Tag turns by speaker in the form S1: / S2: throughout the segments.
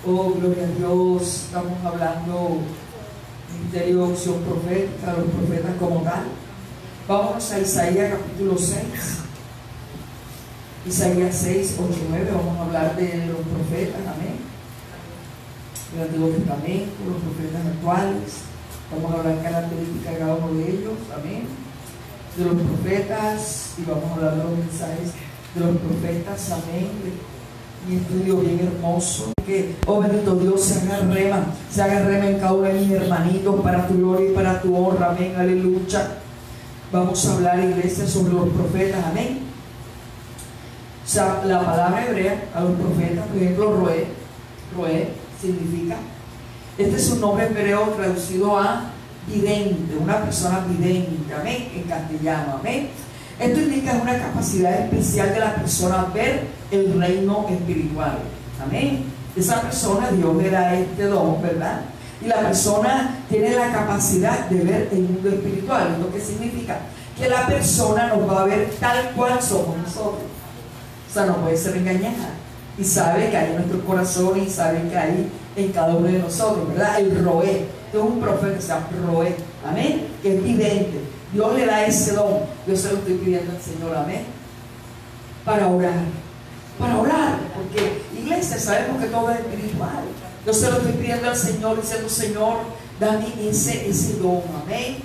S1: Oh, gloria a Dios. Estamos hablando ministerio de opción profética, los profetas como tal. Vámonos a Isaías capítulo 6. Isaías 6, 8, 9. Vamos a hablar de los profetas, amén. Del Antiguo Testamento, los profetas actuales. Vamos a hablar características de cada uno de ellos, amén. De los profetas, y vamos a hablar de los mensajes de los profetas, amén. Mi estudio bien hermoso, que, oh bendito Dios, se haga rema en cada uno de mis hermanitos para tu gloria y para tu honra, amén, aleluya. Vamos a hablar, iglesia, sobre los profetas, amén. O sea, la palabra hebrea a los profetas, por ejemplo, roé significa, este es un nombre hebreo traducido a vidente, una persona vidente, amén, en castellano, amén. Esto indica una capacidad especial de la persona a ver el reino espiritual, amén. Esa persona, Dios le da este don, ¿verdad? Y la persona tiene la capacidad de ver el mundo espiritual. ¿Esto qué significa? Que la persona nos va a ver tal cual somos nosotros. O sea, no puede ser engañada. Y sabe que hay en nuestro corazón y sabe que hay en cada uno de nosotros, ¿verdad? El roé, que es un profeta, o sea, roé, amén, que es vidente. Dios le da ese don. Yo se lo estoy pidiendo al Señor, amén, para orar, porque iglesia, sabemos que todo es espiritual. Yo se lo estoy pidiendo al Señor, diciendo, Señor, dame ese don, amén,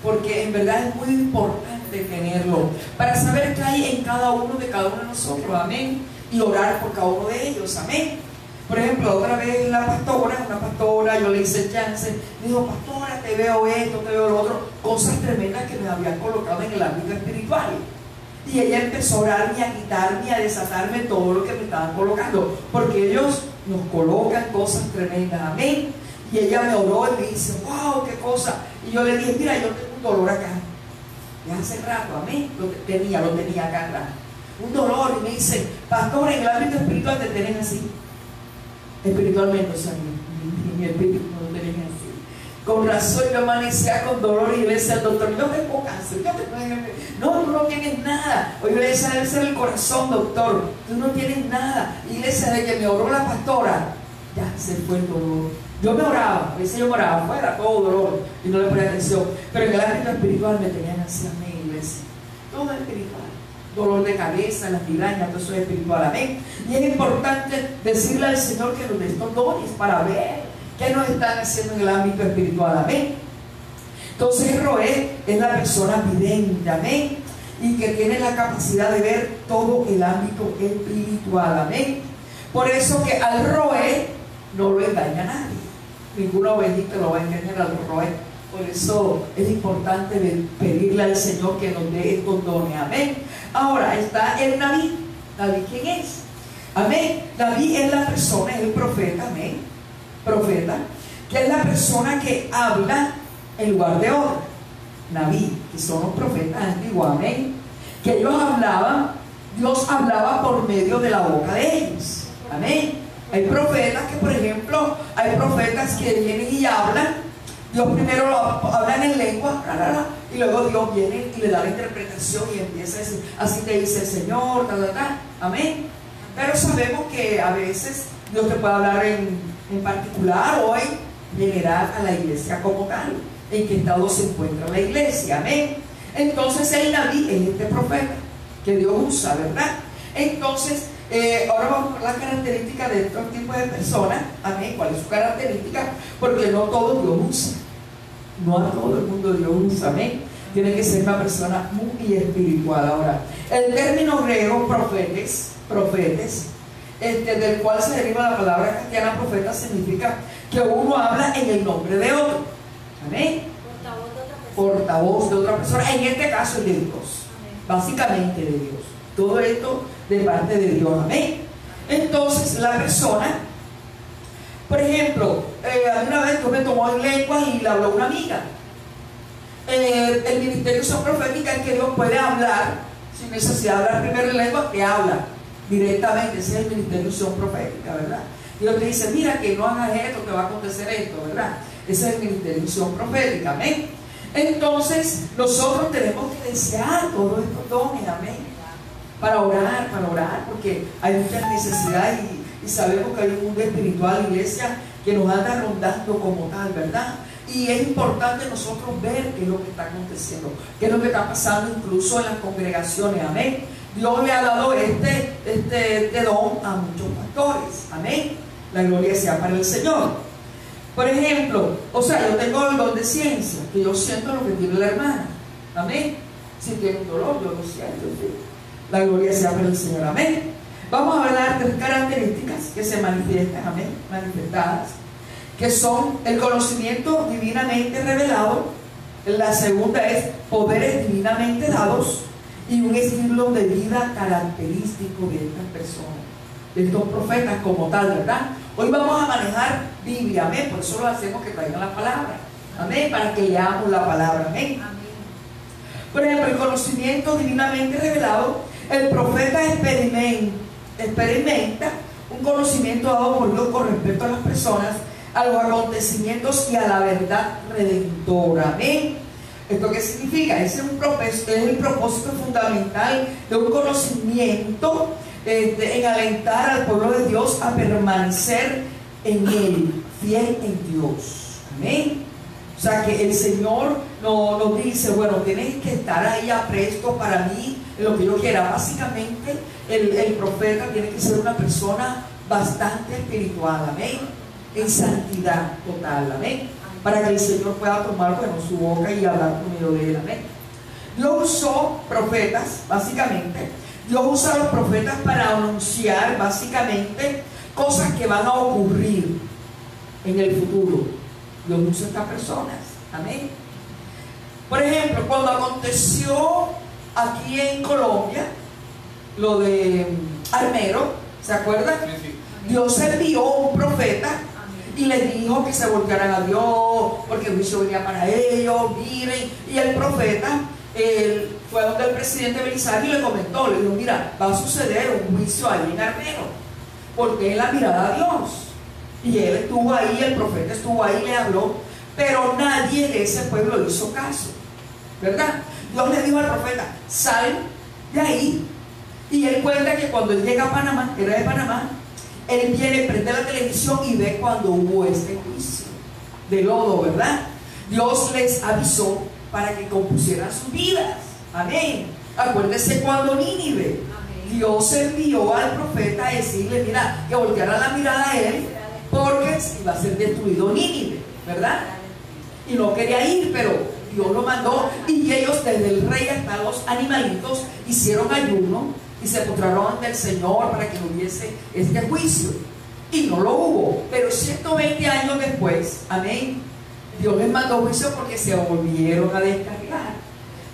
S1: porque en verdad es muy importante tenerlo, para saber qué hay en cada uno de nosotros, amén, y orar por cada uno de ellos, amén. Por ejemplo, otra vez una pastora, yo le hice chance, me dijo, pastora, te veo esto, te veo lo otro, cosas tremendas que me habían colocado en el ámbito espiritual. Y ella empezó a orarme, a quitarme, a desatarme todo lo que me estaban colocando, porque ellos nos colocan cosas tremendas, amén. Y ella me oró y me dice, wow, qué cosa. Y yo le dije, mira, yo tengo un dolor acá. Ya hace rato, amén, lo tenía acá atrás. Un dolor, y me dice, pastora, en el ámbito espiritual te tienen así. Espiritualmente, o sea, mi espíritu no lo tenía así. Con razón yo amanecía con dolor y le decía al doctor, yo tengo cáncer, no, tú no tienes nada. Oye, le decía, debe ser el corazón, doctor, tú no tienes nada. Iglesia, de que me oró la pastora, ya se fue el dolor. Yo me oraba, a veces yo me oraba, fuera todo dolor y no le ponía atención, pero en el ámbito espiritual me tenían así, amén, iglesia. Todo es espiritual. Dolor de cabeza, las migrañas, todo eso es espiritual, amén. Y es importante decirle al Señor que nos dé estos dones para ver qué nos están haciendo en el ámbito espiritual, amén. Entonces roé es la persona vidente, amén, y que tiene la capacidad de ver todo el ámbito espiritual, amén. Por eso que al roé no lo engaña a nadie, ninguna ovejita lo va a engañar al roé. Por eso es importante pedirle al Señor que nos dé estos dones, amén. Ahora está el David. ¿David quién es? Amén. David es la persona, es el profeta, amén, profeta, que es la persona que habla en lugar de otro. David, que son los profetas antiguos, amén, que ellos hablaban, Dios hablaba por medio de la boca de ellos, amén. Hay profetas que, por ejemplo, hay profetas que vienen y hablan. Dios primero lo habla en lengua, y luego Dios viene y le da la interpretación y empieza a decir, así te dice el Señor, amén. Pero sabemos que a veces Dios te puede hablar en particular o en general a la iglesia como tal, en qué estado se encuentra la iglesia, amén. Entonces el David es este profeta que Dios usa, ¿verdad? Entonces, ahora vamos a ver las características de estos tipos de personas, amén. ¿Cuál es su característica? Porque no todo Dios usa, no a todo el mundo Dios usa, amén. Tiene que ser una persona muy espiritual. Ahora, el término griego profetes, del cual se deriva la palabra castellana profeta, significa que uno habla en el nombre de otro, amén. Portavoz de otra persona, en este caso es de Dios, básicamente de Dios. Todo esto de parte de Dios, amén. Entonces la persona, por ejemplo, alguna vez Dios me tomó en lengua y le habló una amiga. El ministerio de profética es que Dios puede hablar sin necesidad de hablar primero en lengua, que habla directamente. Ese es el ministerio de profética, ¿verdad? Dios te dice, mira que no hagas esto, que va a acontecer esto, ¿verdad? Ese es el ministerio de profética, amén. Entonces nosotros tenemos que desear todos estos dones, amén, para orar, porque hay muchas necesidades y sabemos que hay un mundo espiritual, iglesia, que nos anda rondando como tal, ¿verdad? Y es importante nosotros ver qué es lo que está aconteciendo, qué es lo que está pasando incluso en las congregaciones, amén. Dios le ha dado este don a muchos pastores, amén. La gloria sea para el Señor. Por ejemplo, o sea, yo tengo el don de ciencia, que yo siento lo que tiene la hermana, amén. Si tiene un dolor, yo lo siento, ¿sí? La gloria sea para el Señor, amén. Vamos a hablar de 3 características que se manifiestan, amén, manifestadas, que son el conocimiento divinamente revelado. La segunda es poderes divinamente dados y un estilo de vida característico de estas personas, de estos profetas como tal, ¿verdad? Hoy vamos a manejar Biblia, amén, por eso lo hacemos que traigan la palabra, amén, para que leamos la palabra, amén. Por ejemplo, el conocimiento divinamente revelado, el profeta experimenta un conocimiento dado por Dios con respecto a las personas, a los acontecimientos y a la verdad redentora, amén. ¿Esto qué significa? Es el propósito fundamental de un conocimiento, en alentar al pueblo de Dios a permanecer en Él, fiel en Dios, amén. O sea que el Señor nos dice, bueno, tienes que estar ahí apresto para mí, en lo que yo quiera. Básicamente el profeta tiene que ser una persona bastante espiritual, amén, en santidad total, amén, para que el Señor pueda tomar, bueno, su boca y hablar por medio de él, amén. Dios usó profetas, básicamente. Dios usa a los profetas para anunciar, básicamente, cosas que van a ocurrir en el futuro. Dios usa a estas personas, amén. Por ejemplo, cuando aconteció aquí en Colombia lo de Armero, ¿se acuerdan? Sí, sí. Dios envió un profeta y les dijo que se voltearan a Dios porque el juicio venía para ellos, miren. Y el profeta fue donde el presidente Belisario y le comentó, le dijo, mira, va a suceder un juicio ahí en Armero, porque es la mirada a Dios. Y él estuvo ahí, el profeta estuvo ahí, le habló, pero nadie de ese pueblo hizo caso, ¿verdad? Dios le dijo al profeta, sal de ahí. Y él cuenta que cuando él llega a Panamá, era de Panamá, él viene, prende la televisión y ve cuando hubo este juicio de lodo, ¿verdad? Dios les avisó para que compusieran sus vidas, amén. Acuérdese cuando Nínive, Dios envió al profeta a decirle, mira, que volteara la mirada a él, porque iba a ser destruido Nínive, ¿verdad? Y no quería ir, pero Dios lo mandó, y ellos, desde el rey hasta los animalitos, hicieron ayuno y se postraron ante el Señor para que no hubiese este juicio, y no lo hubo. Pero 120 años después, amén, Dios les mandó juicio porque se volvieron a descargar.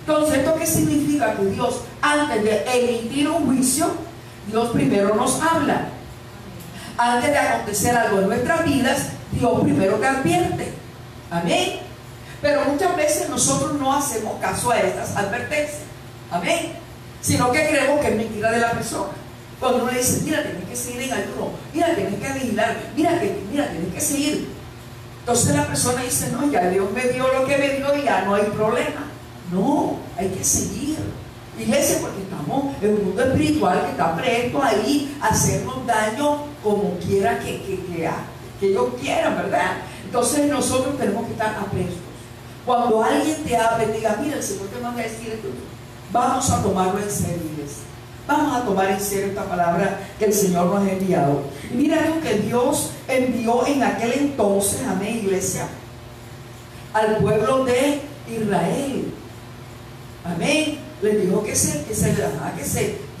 S1: Entonces, ¿esto qué significa? Que Dios, antes de emitir un juicio, Dios primero nos habla. Antes de acontecer algo en nuestras vidas, Dios primero te advierte, amén. Pero muchas veces nosotros no hacemos caso a estas advertencias, amén, sino que creemos que es mentira de la persona. Cuando uno le dice, mira, tienes que seguir en ayuno, mira, tienes que vigilar, mira, tienes que seguir. Entonces la persona dice, no, ya Dios me dio lo que me dio y ya no hay problema. No, hay que seguir, iglesia, porque estamos en un mundo espiritual que está presto ahí a hacernos daño como quiera que ellos quieran, ¿verdad? Entonces nosotros tenemos que estar aprestos. Cuando alguien te hable, diga, mira, el Señor te manda a decir esto, vamos a tomarlo en serio, iglesia. Vamos a tomar en serio esta palabra que el Señor nos ha enviado. Y mira lo que Dios envió en aquel entonces, amén, iglesia, al pueblo de Israel. Amén. Les dijo que se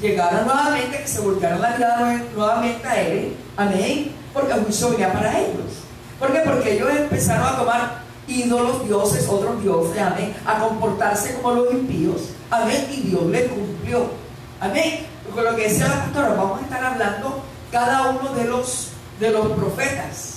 S1: llegara nuevamente, que se volteara la mirada nuevamente a Él. Amén. Porque el juicio venía para ellos. ¿Por qué? Porque ellos empezaron a tomar ídolos, dioses, otros dioses, amén, a comportarse como los impíos, amén, y Dios les cumplió, amén. Con lo que decía la pastora, vamos a estar hablando cada uno de los profetas.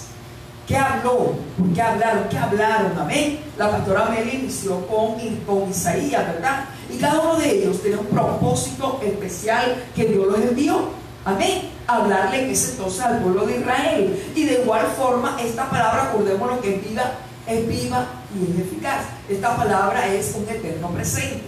S1: ¿Qué habló? ¿Por qué hablaron? ¿Qué hablaron? Amén. La pastora Meli inició con Isaías, ¿verdad? Y cada uno de ellos tenía un propósito especial que Dios los envió, amén, hablarle en ese entonces al pueblo de Israel. Y de igual forma, esta palabra, acordémonos que es viva y es eficaz. Esta palabra es un eterno presente.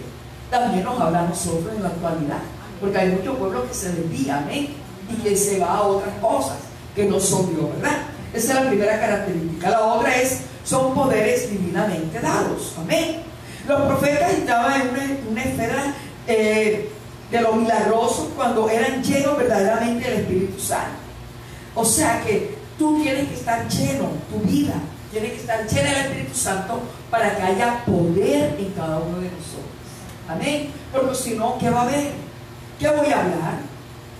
S1: También nos habla a nosotros en la actualidad, porque hay muchos pueblos que se desvían, amén, y que se va a otras cosas. que no son Dios, ¿verdad? Esa es la primera característica. La otra es, son poderes divinamente dados. Amén. Los profetas estaban en una esfera de lo milagroso cuando eran llenos verdaderamente del Espíritu Santo. O sea que tú tienes que estar lleno, tu vida tiene que estar llena del Espíritu Santo para que haya poder en cada uno de nosotros. Amén. Porque si no, ¿qué va a haber? ¿Qué voy a hablar?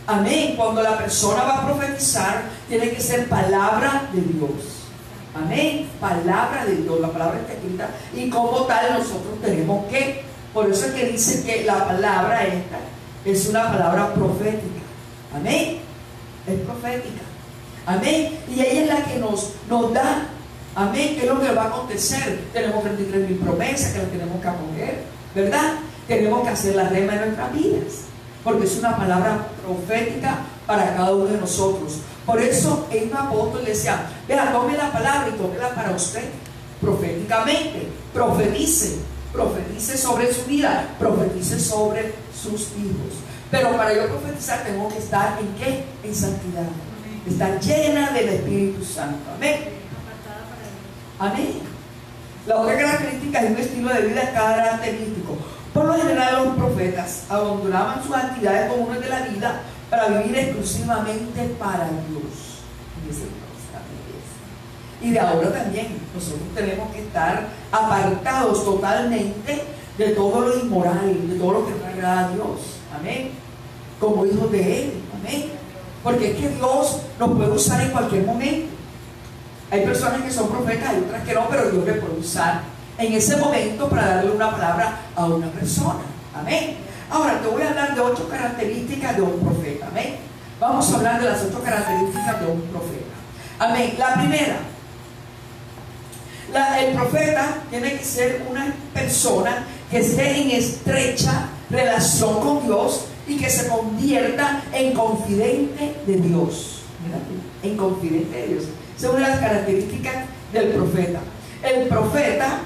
S1: Amén. Cuando la persona va a profetizar, tiene que ser palabra de Dios. Amén. Palabra de Dios. La palabra está escrita y como tal nosotros tenemos que. Por eso es que dice que la palabra esta es una palabra profética. Amén. Es profética. Amén. Y ella es la que nos da. Amén. ¿Qué es lo que va a acontecer? Tenemos 33,000 promesas que las tenemos que acoger, ¿verdad? Tenemos que hacer la rema en nuestras vidas, porque es una palabra profética para cada uno de nosotros. Por eso un apóstol le decía, vea, tome la palabra y tómela para usted, proféticamente, profetice sobre su vida, profetice sobre sus hijos. Pero para yo profetizar tengo que estar ¿en qué? En santidad, estar llena del Espíritu Santo. Amén. Amén. La otra característica es un estilo de vida característico. Por lo general los profetas abandonaban sus actividades comunes de la vida para vivir exclusivamente para Dios. Y de ahora también nosotros tenemos que estar apartados totalmente de todo lo inmoral, de todo lo que no agrada a Dios. Amén. Como hijos de Él. Amén. Porque es que Dios nos puede usar en cualquier momento. Hay personas que son profetas y otras que no, pero Dios les puede usar en ese momento para darle una palabra a una persona. Amén. Ahora te voy a hablar de 8 características de un profeta. Amén. Vamos a hablar de las 8 características de un profeta. Amén. La primera, el profeta tiene que ser una persona que esté en estrecha relación con Dios y que se convierta en confidente de Dios. Mira tú, en confidente de Dios. Esa es una de las características del profeta. El profeta,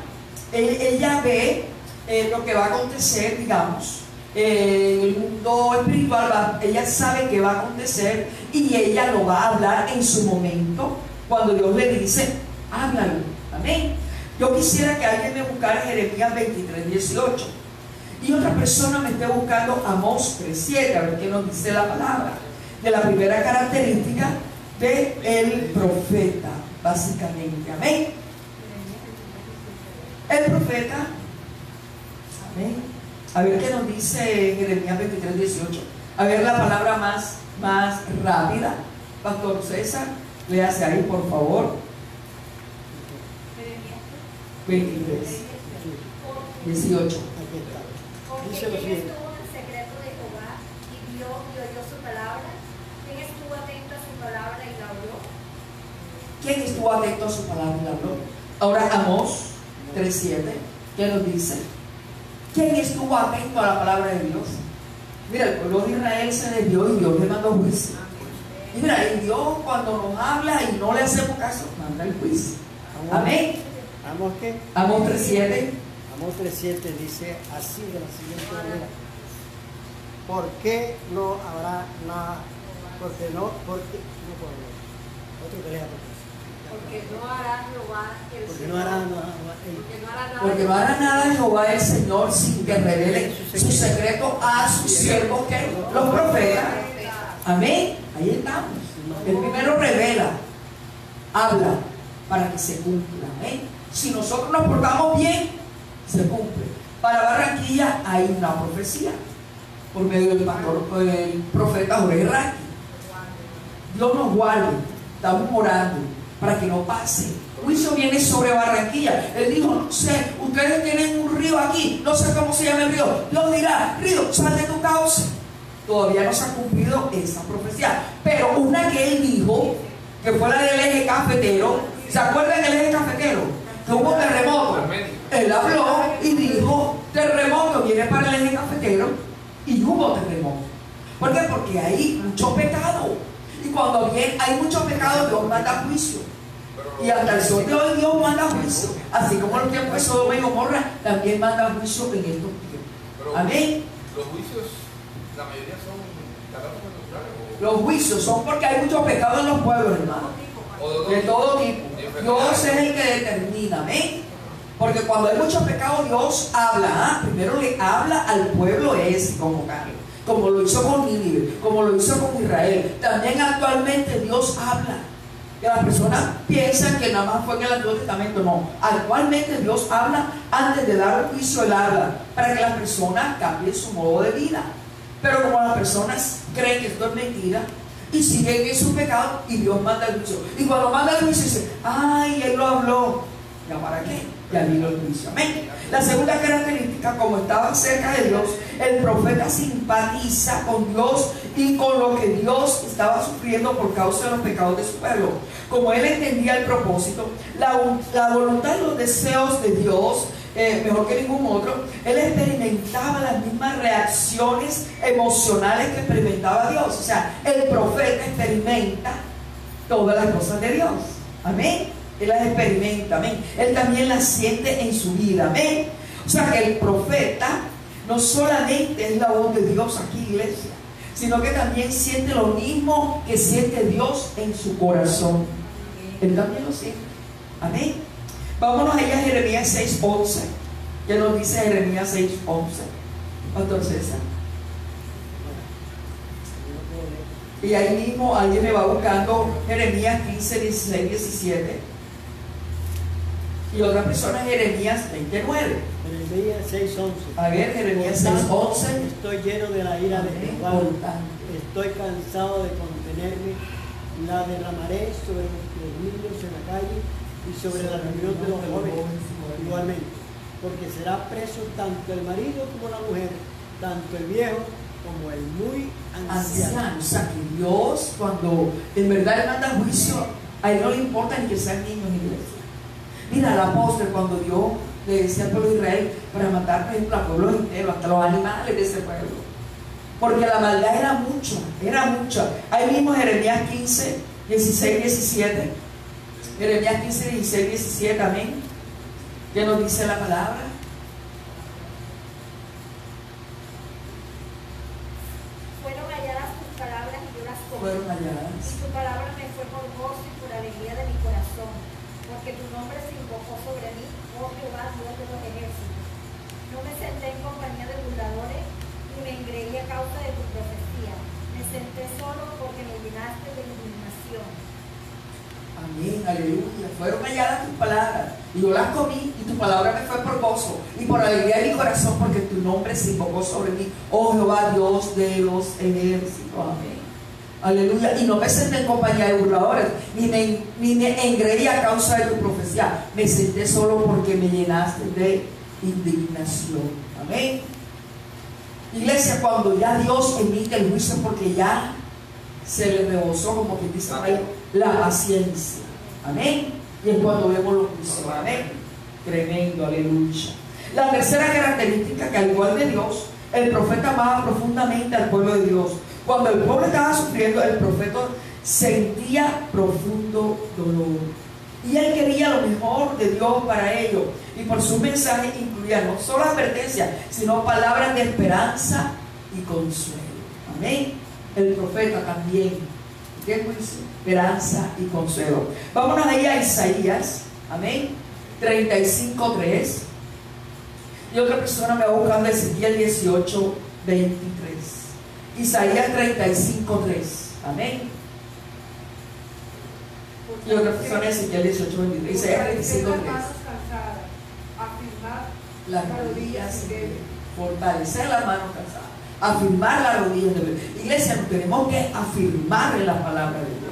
S1: ella ve lo que va a acontecer, digamos, en el mundo espiritual. Ella sabe que va a acontecer y ella lo va a hablar en su momento, cuando Dios le dice, háblalo. Amén. Yo quisiera que alguien me buscara Jeremías 23:18 y otra persona me esté buscando Amós 3:7, a ver qué nos dice la palabra de la primera característica del profeta, básicamente. Amén. El profeta, amén. A ver qué nos dice Jeremías 23:18. A ver la palabra más rápida. Pastor César, léase ahí por favor. 23:18.
S2: Porque ¿quién estuvo en el secreto de Jehová y vio y oyó su palabra? ¿Quién estuvo atento a su palabra y la oyó?
S1: ¿Quién estuvo atento a su palabra y la habló? Ahora Amós 3:7, ¿qué nos dice? ¿Quién estuvo atento a la palabra de Dios? Mira, el pueblo de Israel se desvió y Dios le mandó juicio. Y mira, y Dios cuando nos habla y no le hacemos caso, manda el juicio. Amén.
S3: ¿Amós qué?
S1: Amós 3:7.
S3: Amós 3:7 dice así de la siguiente manera: ¿por qué no habrá nada? Porque no puedo leer. Otro que lea,
S2: Porque no hará Jehová el
S3: porque
S2: Señor.
S3: no hará nada.
S1: Porque no hará nada Jehová el Señor sin que revele su secreto a sus siervos, que los profetas. Amén. Ahí estamos. El primero revela, habla para que se cumpla. Amén. Si nosotros nos portamos bien, se cumple. Para Barranquilla hay una profecía por medio del pastor, del profeta Jorge Raqui. Dios nos guarde. Estamos orando para que no pase. Juicio viene sobre Barranquilla. Él dijo, no sé, ustedes tienen un río aquí, no sé cómo se llama el río. Dios dirá, río, sal de tu causa. Todavía no se ha cumplido esa profecía. Pero una que él dijo, que fue la del eje cafetero. ¿Se acuerdan del eje cafetero? Que hubo terremoto. Él habló y dijo, terremoto viene para el eje cafetero. Y hubo terremoto. ¿Por qué? Porque hay mucho pecado. Y cuando hay mucho pecado, Dios manda juicio. Y hasta el sol de hoy Dios manda juicio. Así como en los tiempos de Sodoma y Gomorra, también manda juicio en estos tiempos. Amén.
S4: Los juicios, la mayoría son catástrofes naturales.
S1: Los juicios son porque hay muchos pecados en los pueblos, hermano. De todo tipo. Dios es el que determina, amén. Porque cuando hay muchos pecados, Dios habla. Primero le habla al pueblo ese como Carlos, como lo hizo con Nínive, como lo hizo con Israel. También actualmente Dios habla. Que las personas piensan que nada más fue en el Antiguo Testamento. No, actualmente Dios habla. Antes de dar un juicio, Él habla para que las personas cambien su modo de vida. Pero como las personas creen que esto es mentira y siguen en su pecado, y Dios manda el juicio, y cuando manda el juicio dice: ay, Él lo habló, ¿ya para qué? Ya vino el juicio, amén. La segunda característica, como estaba cerca de Dios, el profeta simpatiza con Dios y con lo que Dios estaba sufriendo por causa de los pecados de su pueblo. Como él entendía el propósito, la voluntad y los deseos de Dios, mejor que ningún otro, él experimentaba las mismas reacciones emocionales que experimentaba Dios. O sea, el profeta experimenta todas las cosas de Dios, amén. Él las experimenta, amén. Él también las siente en su vida, amén. O sea que el profeta no solamente es la voz de Dios aquí, iglesia, sino que también siente lo mismo que siente Dios en su corazón. Él también lo siente, amén. Vámonos allá a Jeremías 6:11. ¿Qué nos dice Jeremías 6:11? Pastor César. Y ahí mismo alguien me va buscando Jeremías 15, 16, 17. Y otra persona Jeremías 29.
S3: Jeremías 6:11.
S1: A ver, Jeremías 6:11.
S3: Estoy lleno de la ira de Jehová. Estoy cansado de contenerme. La derramaré sobre los niños en la calle y sobre la reunión de los jóvenes igualmente. Porque será preso tanto el marido como la mujer, tanto el viejo como el muy anciano.
S1: O sea, que Dios, cuando en verdad Él manda juicio, a Él no le importa ni que sean niños ni iglesia. Mira, el apóstol, cuando Dios le decía al pueblo de Israel para matar, por ejemplo, a pueblos enteros, hasta los animales de ese pueblo, porque la maldad era mucha, era mucha. Ahí mismo Jeremías 15, 16, 17. Jeremías 15, 16, 17, amén. ¿Qué nos dice la palabra?
S2: Fueron halladas tus palabras y yo las comí.
S1: Fueron halladas.
S2: Y tu palabra me fue por gozo y por alegría de mi corazón, porque tu nombre se invocó sobre mí, oh Jehová, Dios de los ejércitos. No me senté en compañía de burladores, ni me engreí a causa de tu profecía. Me senté solo porque me llenaste de indignación.
S1: Amén, aleluya. Fueron halladas tus palabras y yo las comí, y tu palabra me fue por gozo y por alegría de mi corazón, porque tu nombre se invocó sobre mí, oh Jehová, Dios de los ejércitos. Amén, aleluya. Y no me senté en compañía de burladores, ni me engreí a causa de tu profecía. Me senté solo porque me llenaste de indignación. Amén. Iglesia, cuando ya Dios emite el juicio, porque ya se le rebosó, como quien dice ahí, la paciencia. Amén. Y es cuando vemos los juicios. Amén. Tremendo, aleluya. La tercera característica, que al igual de Dios, el profeta amaba profundamente al pueblo de Dios. Cuando el pueblo estaba sufriendo, el profeta sentía profundo dolor. Y él quería lo mejor de Dios para ellos. Y por su mensaje incluía no solo advertencia, sino palabras de esperanza y consuelo. Amén. El profeta también. ¿Qué dice? Esperanza y consuelo. Vámonos ahí a Isaías. Amén. 35:3. Y otra persona me va buscando Ezequiel 18:23. Isaías 35:3. Amén. Y otra persona Ezequiel 18:23. Isaías 35:3. Las rodillas fortalecer las manos cansadas, afirmar las rodillas de Dios. Iglesia, nos tenemos que afirmar en la palabra de Dios.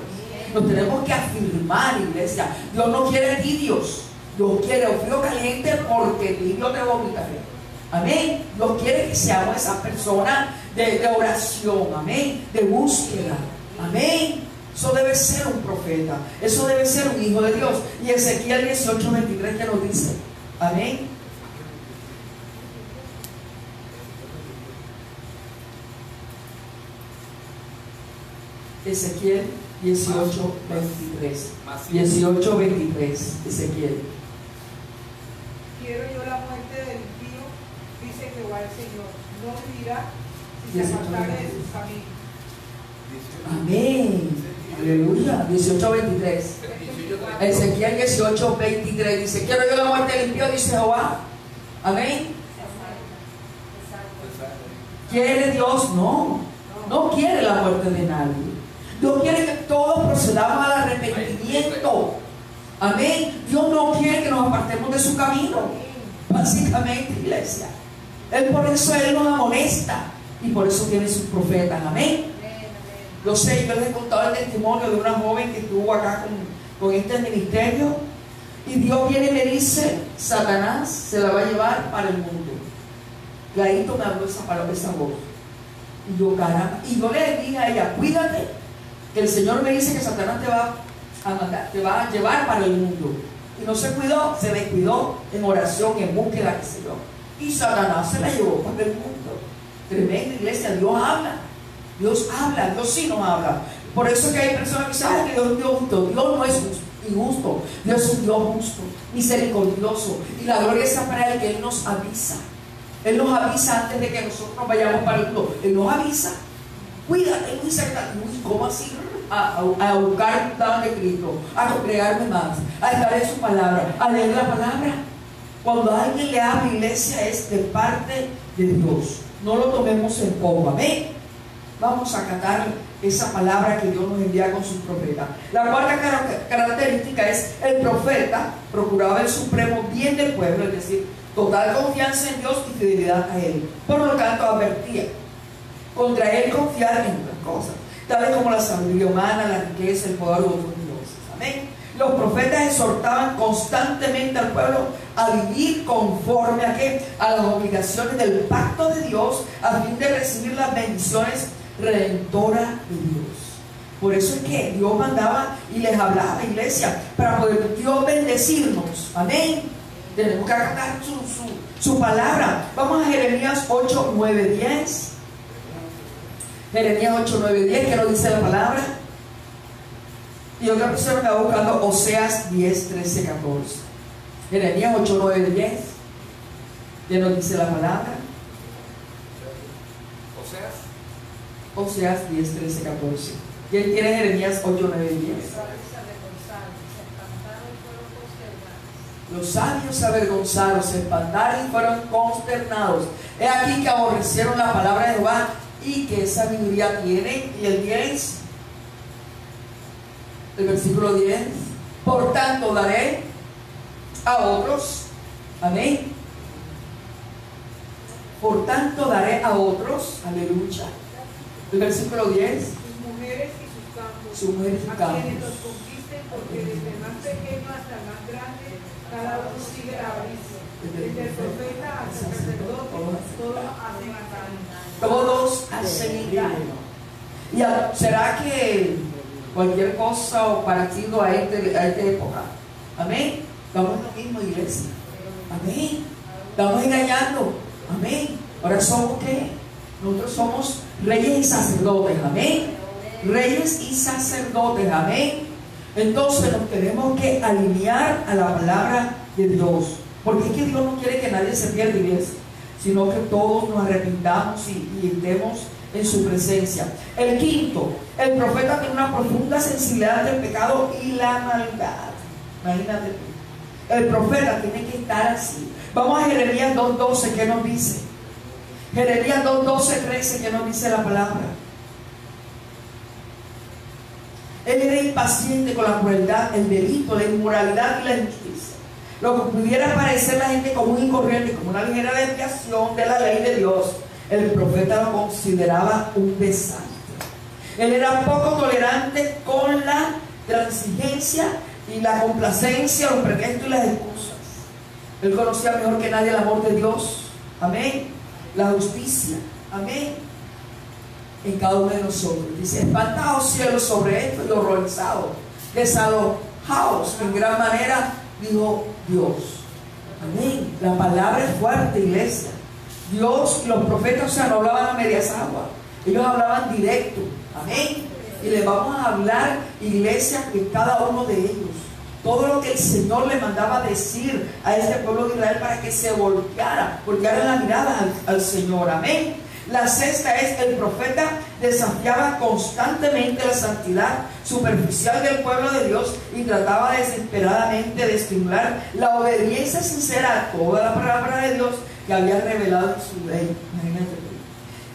S1: Nos tenemos que afirmar, iglesia. Dios no quiere tibios. Dios quiere o frío caliente, porque tibio te vomitaré. Amén. Dios quiere que seamos esas personas de oración. Amén. De búsqueda. Amén. Eso debe ser un profeta. Eso debe ser un hijo de Dios. Y Ezequiel 18:23, que nos dice. Amén. Ezequiel 18:23. 18:23. Ezequiel.
S4: Quiero yo la muerte del impío, dice Jehová el Señor. No vivirá si se apartare de sus caminos.
S1: Amén. Aleluya. 18:23. Ezequiel 18:23 dice: quiero yo la muerte del impío, dice Jehová. Amén. ¿Quiere Dios? No. No quiere la muerte de nadie. Dios quiere que todos procedamos al arrepentimiento. Amén. Dios no quiere que nos apartemos de su camino. Básicamente, iglesia. Por eso Él nos amonesta. Y por eso tiene sus profetas. Amén. Yo sé, yo les he contado el testimonio de una joven que estuvo acá con este ministerio. Y Dios viene y me dice: Satanás se la va a llevar para el mundo. Clarito me habló esa palabra, esa voz. Y yo, caramba. Y yo le dije a ella: cuídate, que el Señor me dice que Satanás te va a mandar, te va a llevar para el mundo. Y no se cuidó, se descuidó en oración, en búsqueda, qué sé yo. Y Satanás se la llevó para el mundo. Tremenda iglesia. Dios habla, Dios sí nos habla. Por eso es que hay personas que saben que Dios es Dios justo. Dios no es injusto, Dios es un Dios justo, misericordioso. Y la gloria está para Él, que Él nos avisa. Él nos avisa antes de que nosotros vayamos para el mundo. Él nos avisa: cuídate, muy cerca. ¿Cómo así? A buscar el plan de Cristo, a congregarme más, a estar en su palabra, a leer la palabra. Cuando alguien le habla, iglesia, es de parte de Dios. No lo tomemos en poco. Amén. Vamos a acatar esa palabra que Dios nos envía con sus profetas. La cuarta característica es: el profeta procuraba el supremo bien del pueblo, es decir, total confianza en Dios y fidelidad a Él. Por lo tanto, advertía contra Él confiar en otras cosas, tales como la sabiduría humana, la riqueza, el poder u otros dioses. Amén. Los profetas exhortaban constantemente al pueblo a vivir conforme a las obligaciones del pacto de Dios, a fin de recibir las bendiciones redentoras de Dios. Por eso es que Dios mandaba y les hablaba, iglesia, para poder Dios bendecirnos. Amén. Tenemos que acatar su palabra. Vamos a Jeremías 8, 9, 10. Jeremías 8, 9, 10, que nos dice la palabra. Y otra persona me va buscando Oseas 10, 13, 14. Jeremías 8, 9, 10, que nos dice la palabra. Oseas 10, 13, 14. ¿Quién tiene Jeremías 8, 9, 10? Los sabios se avergonzaron, se espantaron y fueron consternados. He aquí que aborrecieron la palabra de Jehová, y qué sabiduría tienen. Y el 10, el versículo 10: por tanto daré a otros, amén, por tanto daré a otros, aleluya. El versículo 10:
S4: sus mujeres y sus campos,
S1: sus mujeres y sus
S4: a
S1: campos,
S4: quienes los conquisten, porque desde el más pequeño hasta el más grande, cada uno sigue la avaricia. Desde el profeta hasta el sacerdote, todos hacen engaño.
S1: Todos hacen engaño. ¿Y será que cualquier cosa o parecido a esta época? Amén. Estamos en lo mismo, iglesia. Amén. Estamos engañando. Amén. Ahora somos ¿qué? Nosotros somos reyes y sacerdotes. Amén. Reyes y sacerdotes. Amén. Entonces nos tenemos que alinear a la palabra de Dios, porque es que Dios no quiere que nadie se pierda, iglesia, sino que todos nos arrepintamos y estemos en su presencia. El quinto: el profeta tiene una profunda sensibilidad del pecado y la maldad. Imagínate tú. El profeta tiene que estar así. Vamos a Jeremías 2:12, ¿qué nos dice? Jeremías 2:12, 13, ¿qué nos dice la palabra? Él era impaciente con la crueldad, el delito, la inmoralidad y la injusticia. Lo que pudiera parecer la gente común y corriente, como una ligera desviación de la ley de Dios, el profeta lo consideraba un desastre. Él era poco tolerante con la transigencia y la complacencia, los pretextos y las excusas. Él conocía mejor que nadie el amor de Dios. Amén. La justicia. Amén. En cada uno de nosotros. Dice: espantados cielos sobre esto y horrorizados, desalojados en gran manera, dijo Dios. Amén. La palabra es fuerte, iglesia. Dios y los profetas, o sea, no hablaban a medias aguas, ellos hablaban directo. Amén. Y le vamos a hablar, iglesia, que cada uno de ellos, todo lo que el Señor le mandaba decir a este pueblo de Israel para que se volteara la mirada al Señor. Amén. La sexta es: el profeta desafiaba constantemente la santidad superficial del pueblo de Dios y trataba desesperadamente de estimular la obediencia sincera a toda la palabra de Dios que había revelado en su ley. Imagínate.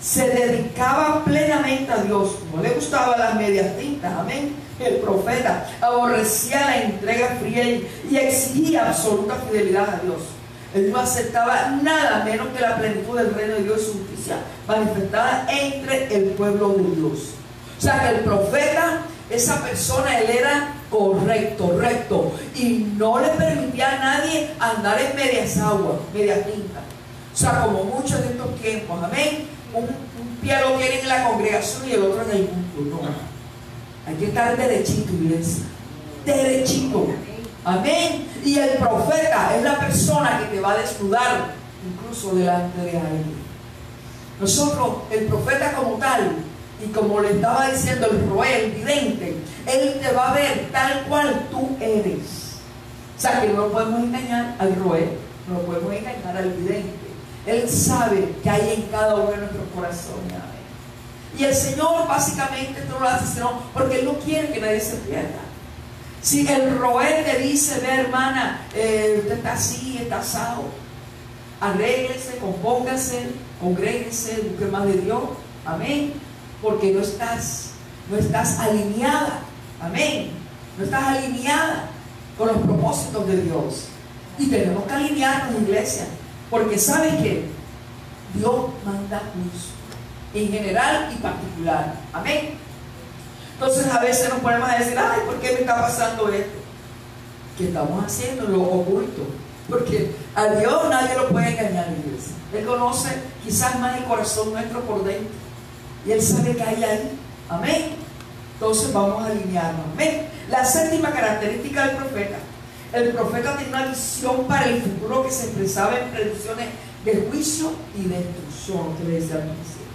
S1: Se dedicaba plenamente a Dios, no le gustaban las medias tintas, amén. El profeta aborrecía la entrega fría y exigía absoluta fidelidad a Dios. Él no aceptaba nada menos que la plenitud del reino de Dios y su justicia manifestada entre el pueblo de Dios. O sea que el profeta, esa persona, él era correcto, recto, y no le permitía a nadie andar en medias aguas, medias tintas. O sea, como muchos de estos tiempos, amén. Un pie lo tienen en la congregación y el otro en el mundo. No, hay que estar derechito, iglesia, derechito. Amén. Y el profeta es la persona que te va a desnudar incluso delante de alguien. Nosotros, el profeta como tal, y como le estaba diciendo el roé, el vidente, él te va a ver tal cual tú eres. O sea que no podemos engañar al roé, no podemos engañar al vidente. Él sabe que hay en cada uno de nuestros corazones. Amén. Y el Señor básicamente esto no lo hace sino porque Él no quiere que nadie se pierda. Si el roé te dice: ve, hermana, usted está así, está asado, arréglese, compóngase, congréguese, busque más de Dios. Amén. Porque no estás alineada. Amén. No estás alineada con los propósitos de Dios. Y tenemos que alinearnos, iglesia. Porque ¿sabes qué? Dios manda juicio, en general y particular. Amén. Entonces a veces nos ponemos a decir: ay, ¿por qué me está pasando esto? ¿Qué estamos haciendo? Lo oculto. Porque a Dios nadie lo puede engañar, iglesia. Él conoce quizás más el corazón nuestro por dentro. Y Él sabe que hay ahí. Amén. Entonces vamos a alinearnos. Amén. La séptima característica del profeta: el profeta tenía una visión para el futuro que se expresaba en predicciones de juicio y destrucción, que le decía al principio.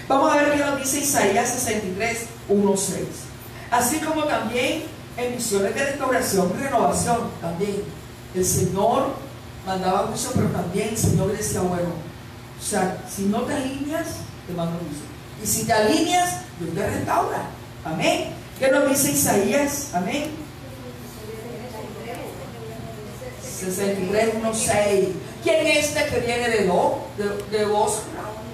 S1: Vamos a ver qué nos dice Isaías 63, 1, 6. Así como también en visiones de restauración y renovación, también el Señor mandaba juicio, pero también el Señor decía: bueno, o sea, si no te alineas, te mando juicio. Y si te alineas, Dios te restaura. Amén. ¿Qué nos dice Isaías? Amén. 63, 1, 6. ¿Quién es este que viene de vos,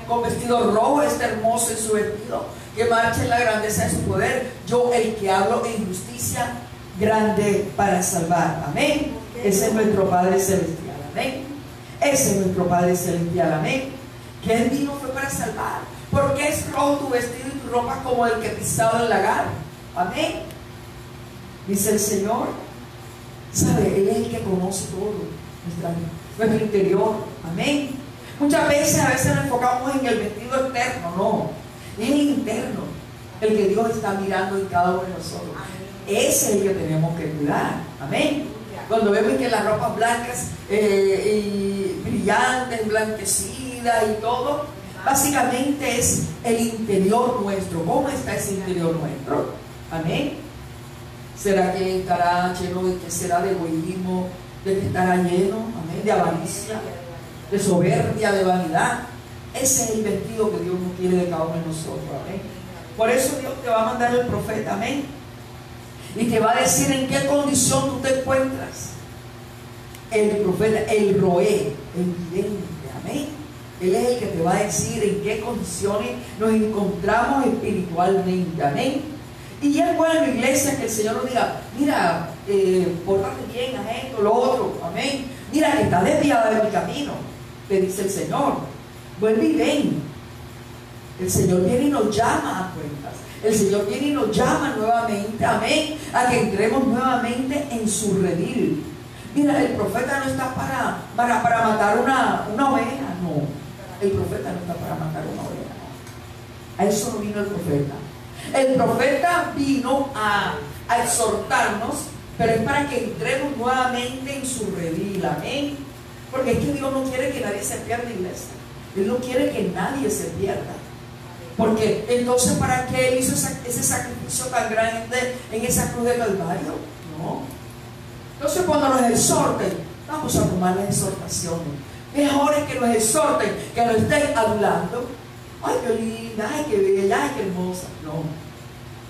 S1: con vestido rojo, este hermoso en su vestido, que marcha en la grandeza de su poder? Yo, el que hablo en justicia, grande para salvar. Amén. Ese es nuestro Padre Celestial. Amén. Ese es nuestro Padre Celestial. Amén. Que Él vino fue para salvar. Porque es rojo tu vestido y tu ropa como el que pisaba el lagar. Amén. Dice el Señor. ¿Sabe? Él es el que conoce todo nuestro interior. Amén. Muchas veces, nos enfocamos en el vestido externo. No, es el interno el que Dios está mirando en cada uno de nosotros. Ese es el que tenemos que cuidar. Amén. Cuando vemos que las ropas blancas y brillantes, blanquecidas y todo, básicamente es el interior nuestro. ¿Cómo está ese interior nuestro? Amén. ¿Será que estará lleno de qué será? De egoísmo, de que estará lleno, amén, de avaricia, de soberbia, de vanidad. Ese es el vestido que Dios no quiere de cada uno de nosotros. Amén. Por eso Dios te va a mandar el profeta. Amén. Y te va a decir en qué condición tú te encuentras. El profeta, el roé, el vidente. Amén. Él es el que te va a decir en qué condiciones nos encontramos espiritualmente. Amén. Y es bueno, iglesia, que el Señor nos diga: mira, pórtate bien, haz esto, lo otro. Amén. Mira que estás desviada de mi camino, te dice el Señor. Vuelve y ven. El Señor viene y nos llama a cuentas. El Señor viene y nos llama nuevamente, amén, a que entremos nuevamente en su redil. Mira, el profeta no está para matar una oveja, no. El profeta no está para matar una oveja, no. A eso no vino el profeta. El profeta vino a exhortarnos, pero es para que entremos nuevamente en su redil, amén. Porque es que Dios no quiere que nadie se pierda, iglesia. Él no quiere que nadie se pierda. Porque entonces, ¿para qué Él hizo ese sacrificio tan grande en esa cruz de Calvario? No. Entonces, cuando nos exhorten, vamos a tomar las exhortaciones. Mejor es que nos exhorten, que nos estén hablando, ay, qué linda, ay, qué bella, ay, qué hermosa. No.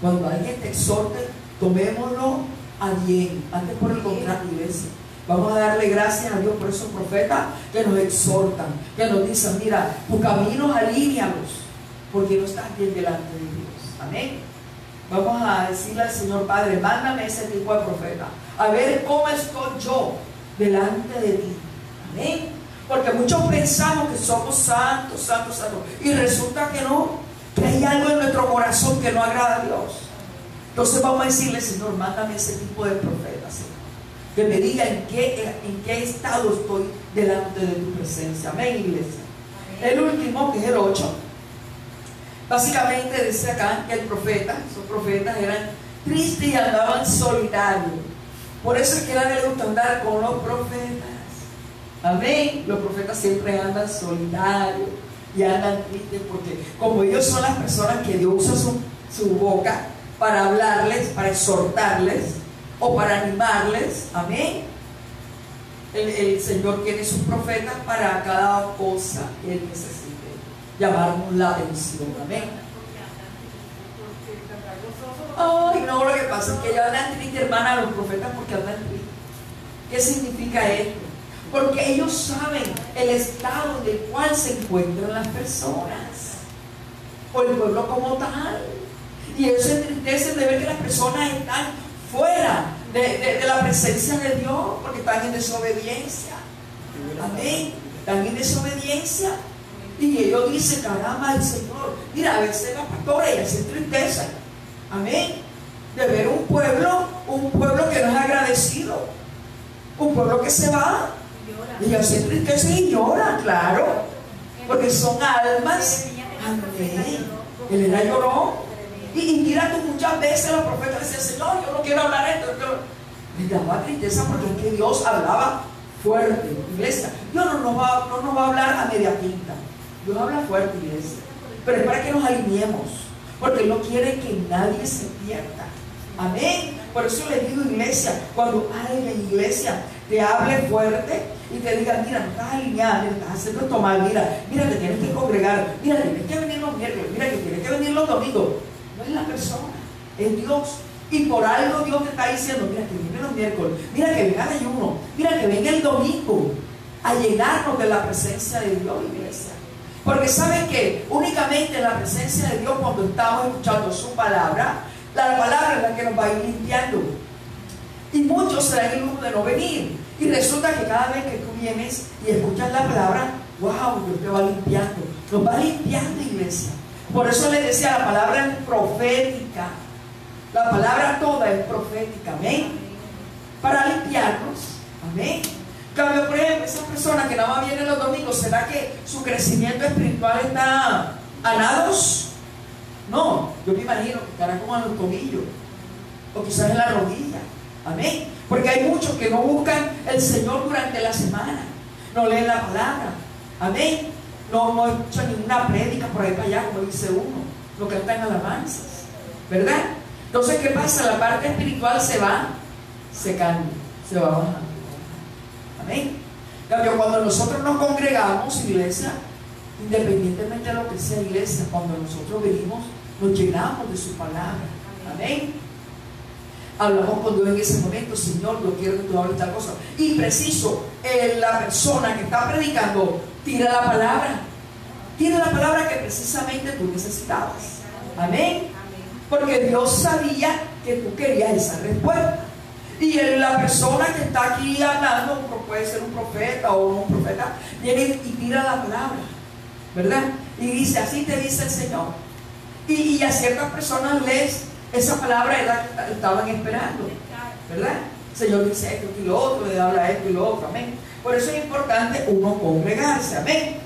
S1: Cuando alguien te exhorte, tomémoslo a bien. Antes, por el contrario, iglesia, vamos a darle gracias a Dios por esos profetas que nos exhortan, que nos dicen, mira, tus caminos alínealos, porque no estás bien delante de Dios. Amén. Vamos a decirle al Señor, Padre, mándame ese tipo de profeta, a ver cómo estoy yo delante de ti. Amén. Porque muchos pensamos que somos santos, santos, santos, y resulta que no, que hay algo en nuestro corazón que no agrada a Dios. Entonces vamos a decirle, Señor, mándame ese tipo de profeta, Señor, que me diga en qué estado estoy delante de tu presencia. Amén, iglesia. El último, que es el 8, básicamente dice acá que esos profetas eran tristes y andaban solitarios. Por eso es que a nadie le gusta andar con los profetas. Amén. Los profetas siempre andan solitarios y andan tristes, porque como ellos son las personas que Dios usa su boca para hablarles, para exhortarles o para animarles. Amén. El Señor tiene sus profetas para cada cosa que Él necesite llamarnos la atención. Amén. Ay, no, lo que pasa es que ellos andan tristes, hermana, los profetas, porque andan tristes. ¿Qué significa esto? Porque ellos saben el estado en el cual se encuentran las personas o el pueblo como tal, y ellos se entristecen de ver que las personas están fuera de la presencia de Dios, porque están en desobediencia. Amén. Están en desobediencia. Y ellos dicen, caramba, el Señor, mira, a veces la pastora, ella se entristece. Amén. De ver un pueblo que no es agradecido, un pueblo que se va. Y ellos se entristecen y lloran, claro, porque son almas. Amén. Él era lloró. Y mira, tú muchas veces los profetas decían, Señor, yo no quiero hablar esto. Les daba tristeza, porque es que Dios hablaba fuerte, iglesia. Dios no nos va a hablar a media tinta. Dios habla fuerte, iglesia, pero es para que nos alineemos, porque Él no quiere que nadie se pierda. Amén. Por eso les digo, iglesia, cuando alguien, iglesia, te hable fuerte y te diga, mira, no estás alineada, mira, estás haciendo esto mal, mira, te tienes que congregar, mira, tienes que venir los miércoles, mira, que tienes que venir los domingos. No es la persona, es Dios. Y por algo Dios te está diciendo, mira, que viene los miércoles, mira, que venga el ayuno, mira, que venga el domingo, a llenarnos de la presencia de Dios, iglesia. Porque saben que únicamente en la presencia de Dios, cuando estamos escuchando su palabra, la palabra es la que nos va a ir limpiando. Y muchos se dan el lujo de no venir. Y resulta que cada vez que tú vienes y escuchas la palabra, wow, Dios te va limpiando. Nos va limpiando, iglesia. Por eso les decía, la palabra es profética. La palabra toda es profética. Amén. Para limpiarnos. Amén. Cambio, por ejemplo, esa persona que nada más viene los domingos, ¿será que su crecimiento espiritual está a nados? No, yo me imagino que estará como a los tobillos, o quizás en la rodilla. Amén. Porque hay muchos que no buscan el Señor durante la semana, no leen la palabra. Amén. No escuchan ninguna prédica por ahí para allá, como dice uno, lo que cantan alabanzas, ¿verdad? Entonces, ¿qué pasa? La parte espiritual se va secando, se va bajando. Amén. Cuando nosotros nos congregamos, iglesia, independientemente de lo que sea, iglesia, cuando nosotros venimos, nos llenamos de su palabra. Amén. Hablamos con Dios en ese momento, Señor, yo quiero que tú hables tal cosa. Y preciso, la persona que está predicando tira la palabra que precisamente tú necesitabas. Amén. Porque Dios sabía que tú querías esa respuesta. Y la persona que está aquí hablando, puede ser un profeta o no un profeta, viene y tira la palabra, ¿verdad? Y dice, así te dice el Señor. Y a ciertas personas esa palabra era que estaban esperando, ¿verdad? El Señor dice esto y lo otro, le habla esto y lo otro, amén. Por eso es importante uno congregarse, amén.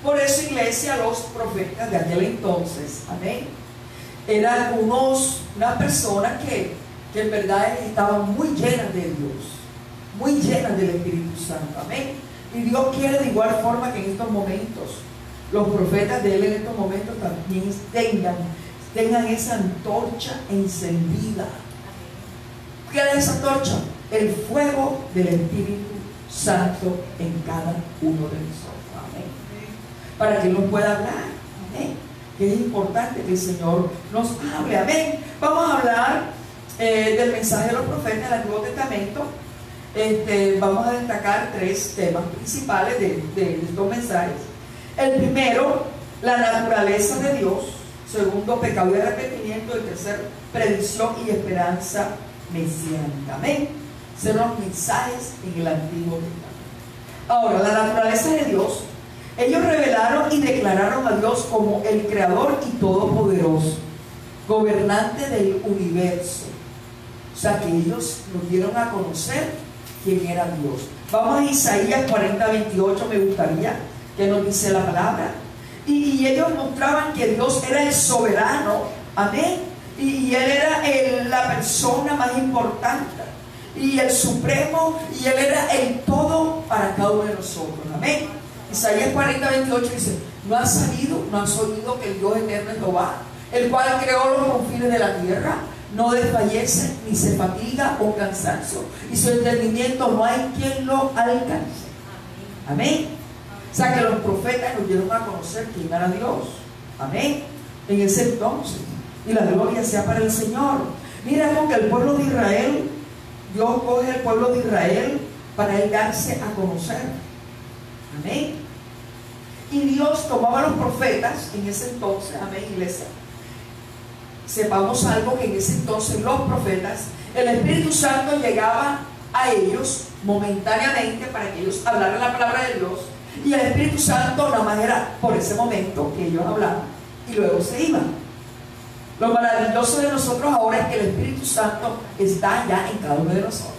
S1: Por eso, iglesia, los profetas de aquel entonces, amén, eran unas personas que en verdad estaban muy llenas de Dios, muy llenas del Espíritu Santo, amén. Y Dios quiere de igual forma que en estos momentos los profetas de Él en estos momentos también tengan esa antorcha encendida. ¿Qué es esa antorcha? El fuego del Espíritu Santo en cada uno de nosotros, amén. para que Él nos pueda hablar. Amén. Que es importante que el Señor nos hable. Amén. Vamos a hablar del mensaje de los profetas del Antiguo Testamento. Vamos a destacar 3 temas principales de estos mensajes. El primero, la naturaleza de Dios. Segundo, pecado y arrepentimiento. Y tercero, predicción y esperanza mesiánica. Amén. Son los mensajes en el Antiguo Testamento. Ahora, la naturaleza de Dios. Ellos revelaron y declararon a Dios como el Creador y Todopoderoso, gobernante del universo. O sea que ellos nos dieron a conocer quién era Dios. Vamos a Isaías 40:28, me gustaría que nos dice la palabra. Y ellos mostraban que Dios era el soberano, amén. Y Él era la persona más importante, y el supremo, y Él era el todo para cada uno de nosotros, amén. Isaías 40:28 dice: ¿No has sabido, no has oído que el Dios eterno es Jehová, el cual creó los confines de la tierra? No desfallece ni se fatiga o cansancio, y su entendimiento no hay quien lo alcance. Amén. O sea que los profetas nos dieron a conocer quién era Dios. Amén. En ese entonces. Y la gloria sea para el Señor. Mira con que el pueblo de Israel, Dios coge el pueblo de Israel para Él darse a conocer. Amén. Y Dios tomaba a los profetas en ese entonces. Amén, iglesia. Sepamos algo, que en ese entonces los profetas, el Espíritu Santo llegaba a ellos momentáneamente para que ellos hablaran la palabra de Dios, y el Espíritu Santo nada más era por ese momento que ellos hablaban y luego se iban. Lo maravilloso de nosotros ahora es que el Espíritu Santo está ya en cada uno de nosotros.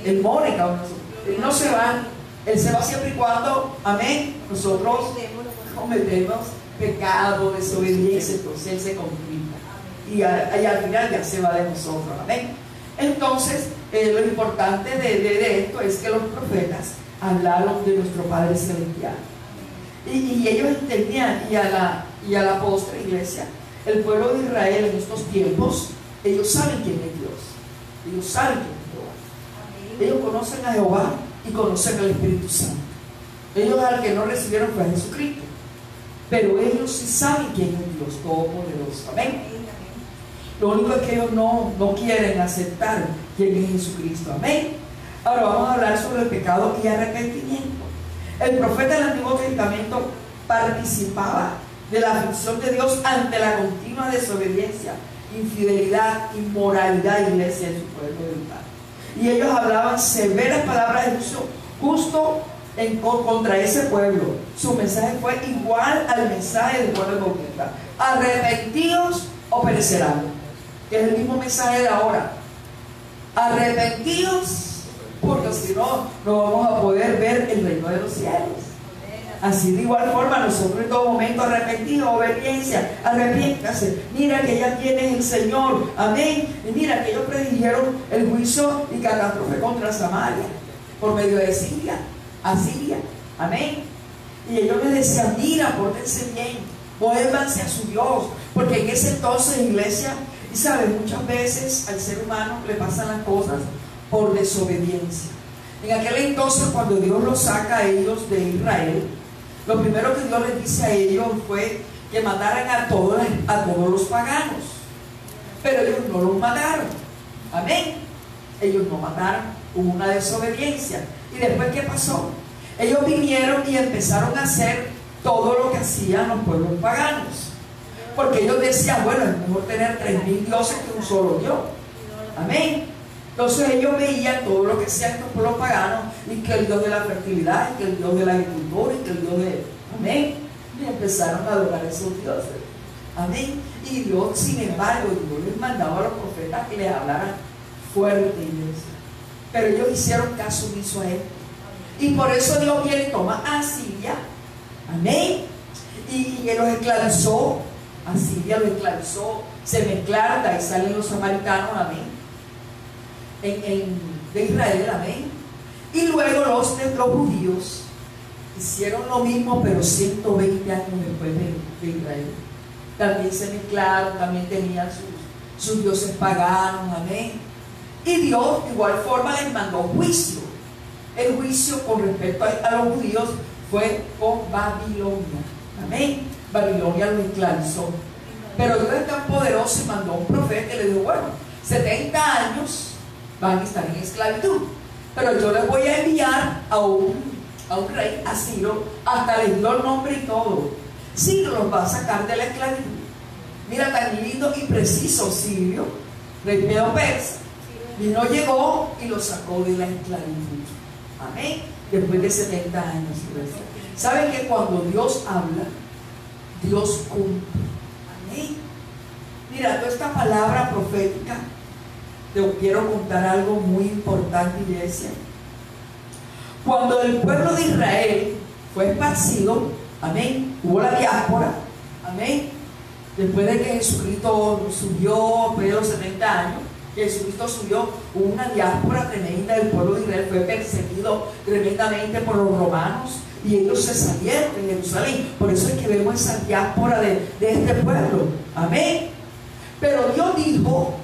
S1: Él mora en cada uno de nosotros. Él no se va, Él se va siempre y cuando, amén, nosotros cometemos pecado, desobediencia, entonces Él se contrita. Y al final ya se va de nosotros, amén. Entonces, lo importante de esto es que los profetas hablaron de nuestro Padre Celestial. Y ellos entendían, y a la postre, iglesia, el pueblo de Israel en estos tiempos, ellos saben quién es Dios. Ellos saben quién es Jehová. Ellos conocen a Jehová y conocen al Espíritu Santo. Ellos al que no recibieron fue a Jesucristo, pero ellos sí saben quién es Dios Todopoderoso. Amén. Lo único es que ellos no quieren aceptar quién es Jesucristo. Amén. Ahora vamos a hablar sobre el pecado y arrepentimiento. El profeta del Antiguo Testamento participaba de la aflicción de Dios ante la continua desobediencia, infidelidad, inmoralidad, iglesia, en su pueblo del Padre. Y ellos hablaban severas palabras de justo contra ese pueblo. Su mensaje fue igual al mensaje del Juan el Bautista: arrepentidos o perecerán. Que es el mismo mensaje de ahora. Arrepentidos, porque si no, no vamos a poder ver el reino de los cielos. Así de igual forma, nosotros en todo momento arrepentidos, obediencia, arrepiéntase. Mira que ya tienes el Señor, amén. Y mira que ellos predijeron el juicio y catástrofe contra Samaria por medio de Asiria, amén. Y ellos les decían: mira, pórtense bien, vuélvanse a su Dios, porque en ese entonces, iglesia, y saben, muchas veces al ser humano le pasan las cosas por desobediencia. En aquel entonces, cuando Dios los saca a ellos de Israel, lo primero que Dios les dice a ellos fue que mataran a todos los paganos. Pero ellos no los mataron. Amén. Ellos no mataron, hubo una desobediencia. ¿Y después qué pasó? Ellos vinieron y empezaron a hacer todo lo que hacían los pueblos paganos. Porque ellos decían: bueno, es mejor tener 3,000 dioses que un solo Dios. Amén. Entonces ellos veían todo lo que hacían estos pueblos paganos, y que el Dios de la fertilidad, y que el Dios de la agricultura, y que el Dios de... Amén. Y empezaron a adorar a esos dioses. Amén. Y Dios, sin embargo, Dios les mandaba a los profetas que les hablaran fuerte, iglesia. Pero ellos hicieron caso omiso a él. Y por eso Dios viene y toma a Asiria. Amén. Y los esclavizó. Asiria los esclavizó. Se mezclaron, de ahí salen los samaritanos. Amén. De Israel, amén. Y luego los judíos hicieron lo mismo, pero 120 años después de Israel. También se mezclaron, también tenían sus dioses paganos, amén. Y Dios de igual forma les mandó juicio. El juicio con respecto a los judíos fue con Babilonia. Amén. Babilonia los esclavizó. Pero Dios es tan poderoso y mandó a un profeta y le dijo, bueno, 70 años van a estar en esclavitud, pero yo les voy a enviar a un rey, a Ciro, hasta les dio el nombre y todo. Ciro los va a sacar de la esclavitud. Mira, tan lindo y preciso Sirio, rey Medo Persa, vino, llegó y los sacó de la esclavitud. Amén. Después de 70 años. ¿Saben que cuando Dios habla, Dios cumple? Amén. Mira, toda esta palabra profética, te quiero contar algo muy importante, iglesia. Cuando el pueblo de Israel fue esparcido, amén, hubo la diáspora, amén, después de que Jesucristo subió, después de los 70 años, que Jesucristo subió, hubo una diáspora tremenda del pueblo de Israel, fue perseguido tremendamente por los romanos, y ellos se salieron de Jerusalén. Por eso es que vemos esa diáspora de este pueblo, amén. Pero Dios dijo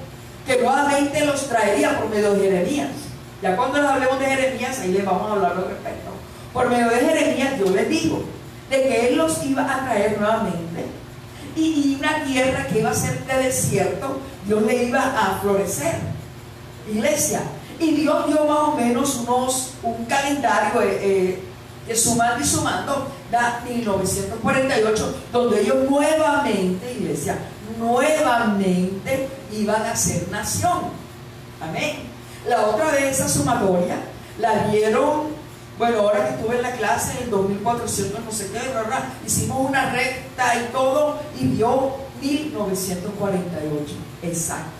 S1: que nuevamente los traería por medio de Jeremías. Ya cuando les hablemos de Jeremías, ahí les vamos a hablar al respecto. Por medio de Jeremías, Dios les dijo de que Él los iba a traer nuevamente, y una tierra que iba a ser de desierto, Dios le iba a florecer, iglesia. Y Dios dio más o menos un calendario que sumando y sumando da 1948, donde ellos nuevamente, iglesia, nuevamente iban a ser nación. Amén. La otra vez esa sumatoria la dieron, bueno, ahora que estuve en la clase en el 2400 no sé qué, ¿verdad? Hicimos una recta y todo y dio 1948, exacto.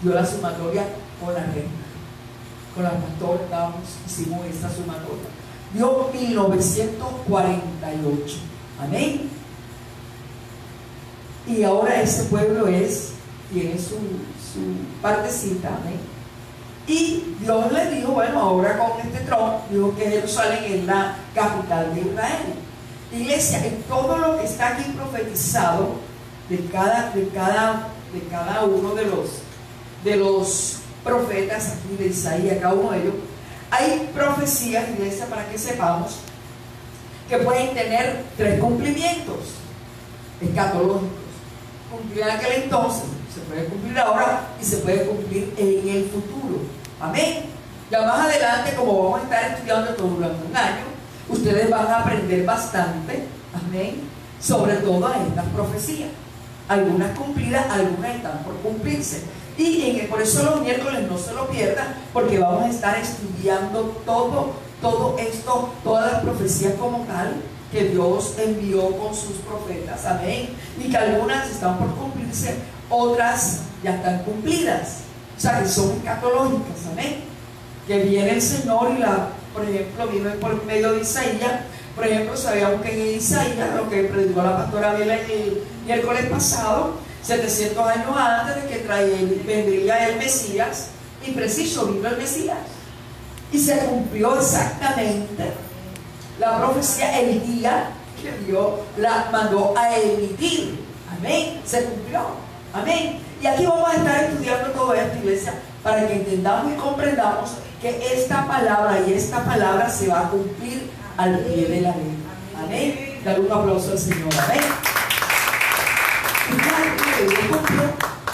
S1: Dio la sumatoria con la recta, con la pastora hicimos esta sumatoria, dio 1948, amén. Y ahora ese pueblo tiene su partecita, amén. Y Dios le dijo, bueno, ahora con este trono, dijo que Jerusalén es la capital de Israel. Iglesia, en todo lo que está aquí profetizado, de cada uno de los profetas aquí de Isaías, cada uno de ellos, hay profecías, iglesia, para que sepamos que pueden tener 3 cumplimientos escatológicos. Cumplió en aquel entonces, se puede cumplir ahora y se puede cumplir en el futuro. Amén. Ya más adelante, como vamos a estar estudiando todo durante un año, ustedes van a aprender bastante, amén, sobre todas estas profecías. Algunas cumplidas, algunas están por cumplirse. Y por eso los miércoles no se lo pierdan, porque vamos a estar estudiando todo esto, todas las profecías como tal que Dios envió con sus profetas, amén, y que algunas están por cumplirse, otras ya están cumplidas, o sea que son escatológicas, amén, que viene el Señor y por ejemplo, vino por medio de Isaías. Por ejemplo, sabíamos que en Isaías, lo que predicó la pastora Bela el miércoles pasado, 700 años antes de que vendría el Mesías, y preciso vino el Mesías, y se cumplió exactamente la profecía el día que Dios la mandó a emitir. Amén. Se cumplió. Amén. Y aquí vamos a estar estudiando todo esto, iglesia, para que entendamos y comprendamos que esta palabra se va a cumplir al pie de la ley. Amén. Dale un aplauso al Señor. Amén. Y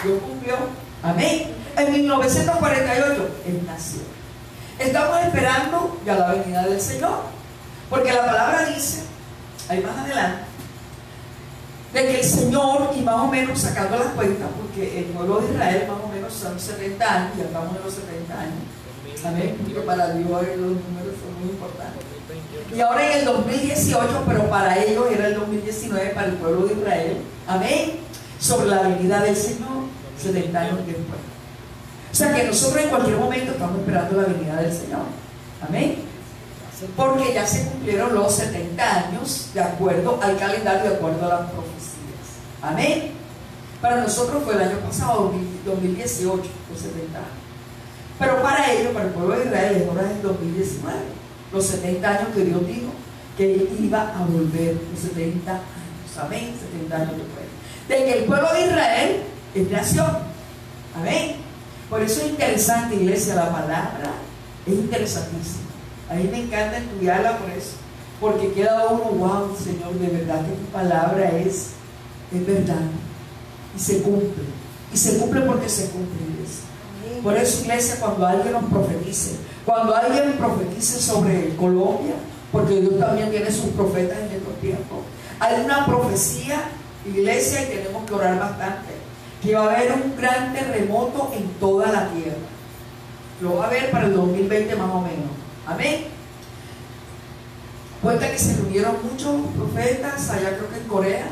S1: Dios cumplió. Amén. En 1948 Él nació. Estamos esperando ya la venida del Señor. Porque la palabra dice, ahí más adelante, de que el Señor, y más o menos sacando las cuentas, porque el pueblo de Israel más o menos son 70 años, ya estamos en los 70 años, amén, porque para Dios los números son muy importantes. Y ahora en el 2018, pero para ellos era el 2019, para el pueblo de Israel, amén, sobre la venida del Señor, 70 años después. O sea que nosotros en cualquier momento estamos esperando la venida del Señor, amén. Porque ya se cumplieron los 70 años de acuerdo al calendario, de acuerdo a las profecías. Amén. Para nosotros fue el año pasado, 2018, los 70 años. Pero para ellos, para el pueblo de Israel, es ahora el 2019, los 70 años que Dios dijo que Él iba a volver, los 70 años. Amén. 70 años después. De que el pueblo de Israel es nación. Amén. Por eso es interesante, iglesia, la palabra es interesantísima. A mí me encanta estudiarla por eso. porque queda uno, wow, Señor, de verdad que tu palabra es verdad y se cumple porque se cumple, iglesia. Por eso, iglesia, cuando alguien nos profetice, cuando alguien profetice sobre Colombia, porque Dios también tiene sus profetas en estos tiempos, hay una profecía, iglesia, y tenemos que orar bastante, que va a haber un gran terremoto en toda la tierra. Lo va a haber para el 2020 más o menos. Amén. Cuenta que se reunieron muchos profetas allá, creo que en Corea,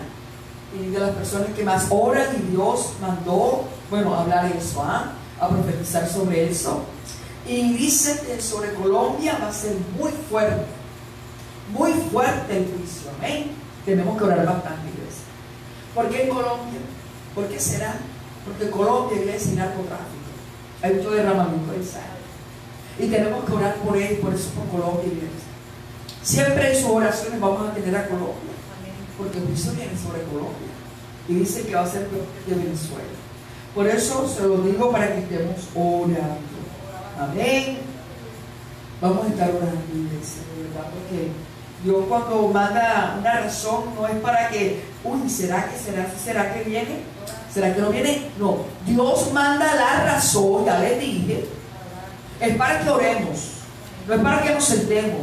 S1: y de las personas que más oran, y Dios mandó, hablar eso, a profetizar sobre eso. Y dice que sobre Colombia va a ser muy fuerte el juicio. Amén. Tenemos que orar bastante, iglesia. ¿Por qué en Colombia? ¿Por qué será? Porque Colombia, iglesia, es narcotráfico. Hay mucho derramamiento de sangre. Y tenemos que orar por él, por eso por Colombia, iglesia. Siempre en sus oraciones vamos a tener a Colombia, porque el juicio viene sobre Colombia. Y dice que va a ser peor que Venezuela. Por eso se lo digo para que estemos orando. Amén. Vamos a estar orando, iglesia, de verdad, porque Dios cuando manda una razón no es para que, ¿será que viene? ¿Será que no viene? No, Dios manda la razón, ya les dije, es para que oremos, no es para que nos sentemos,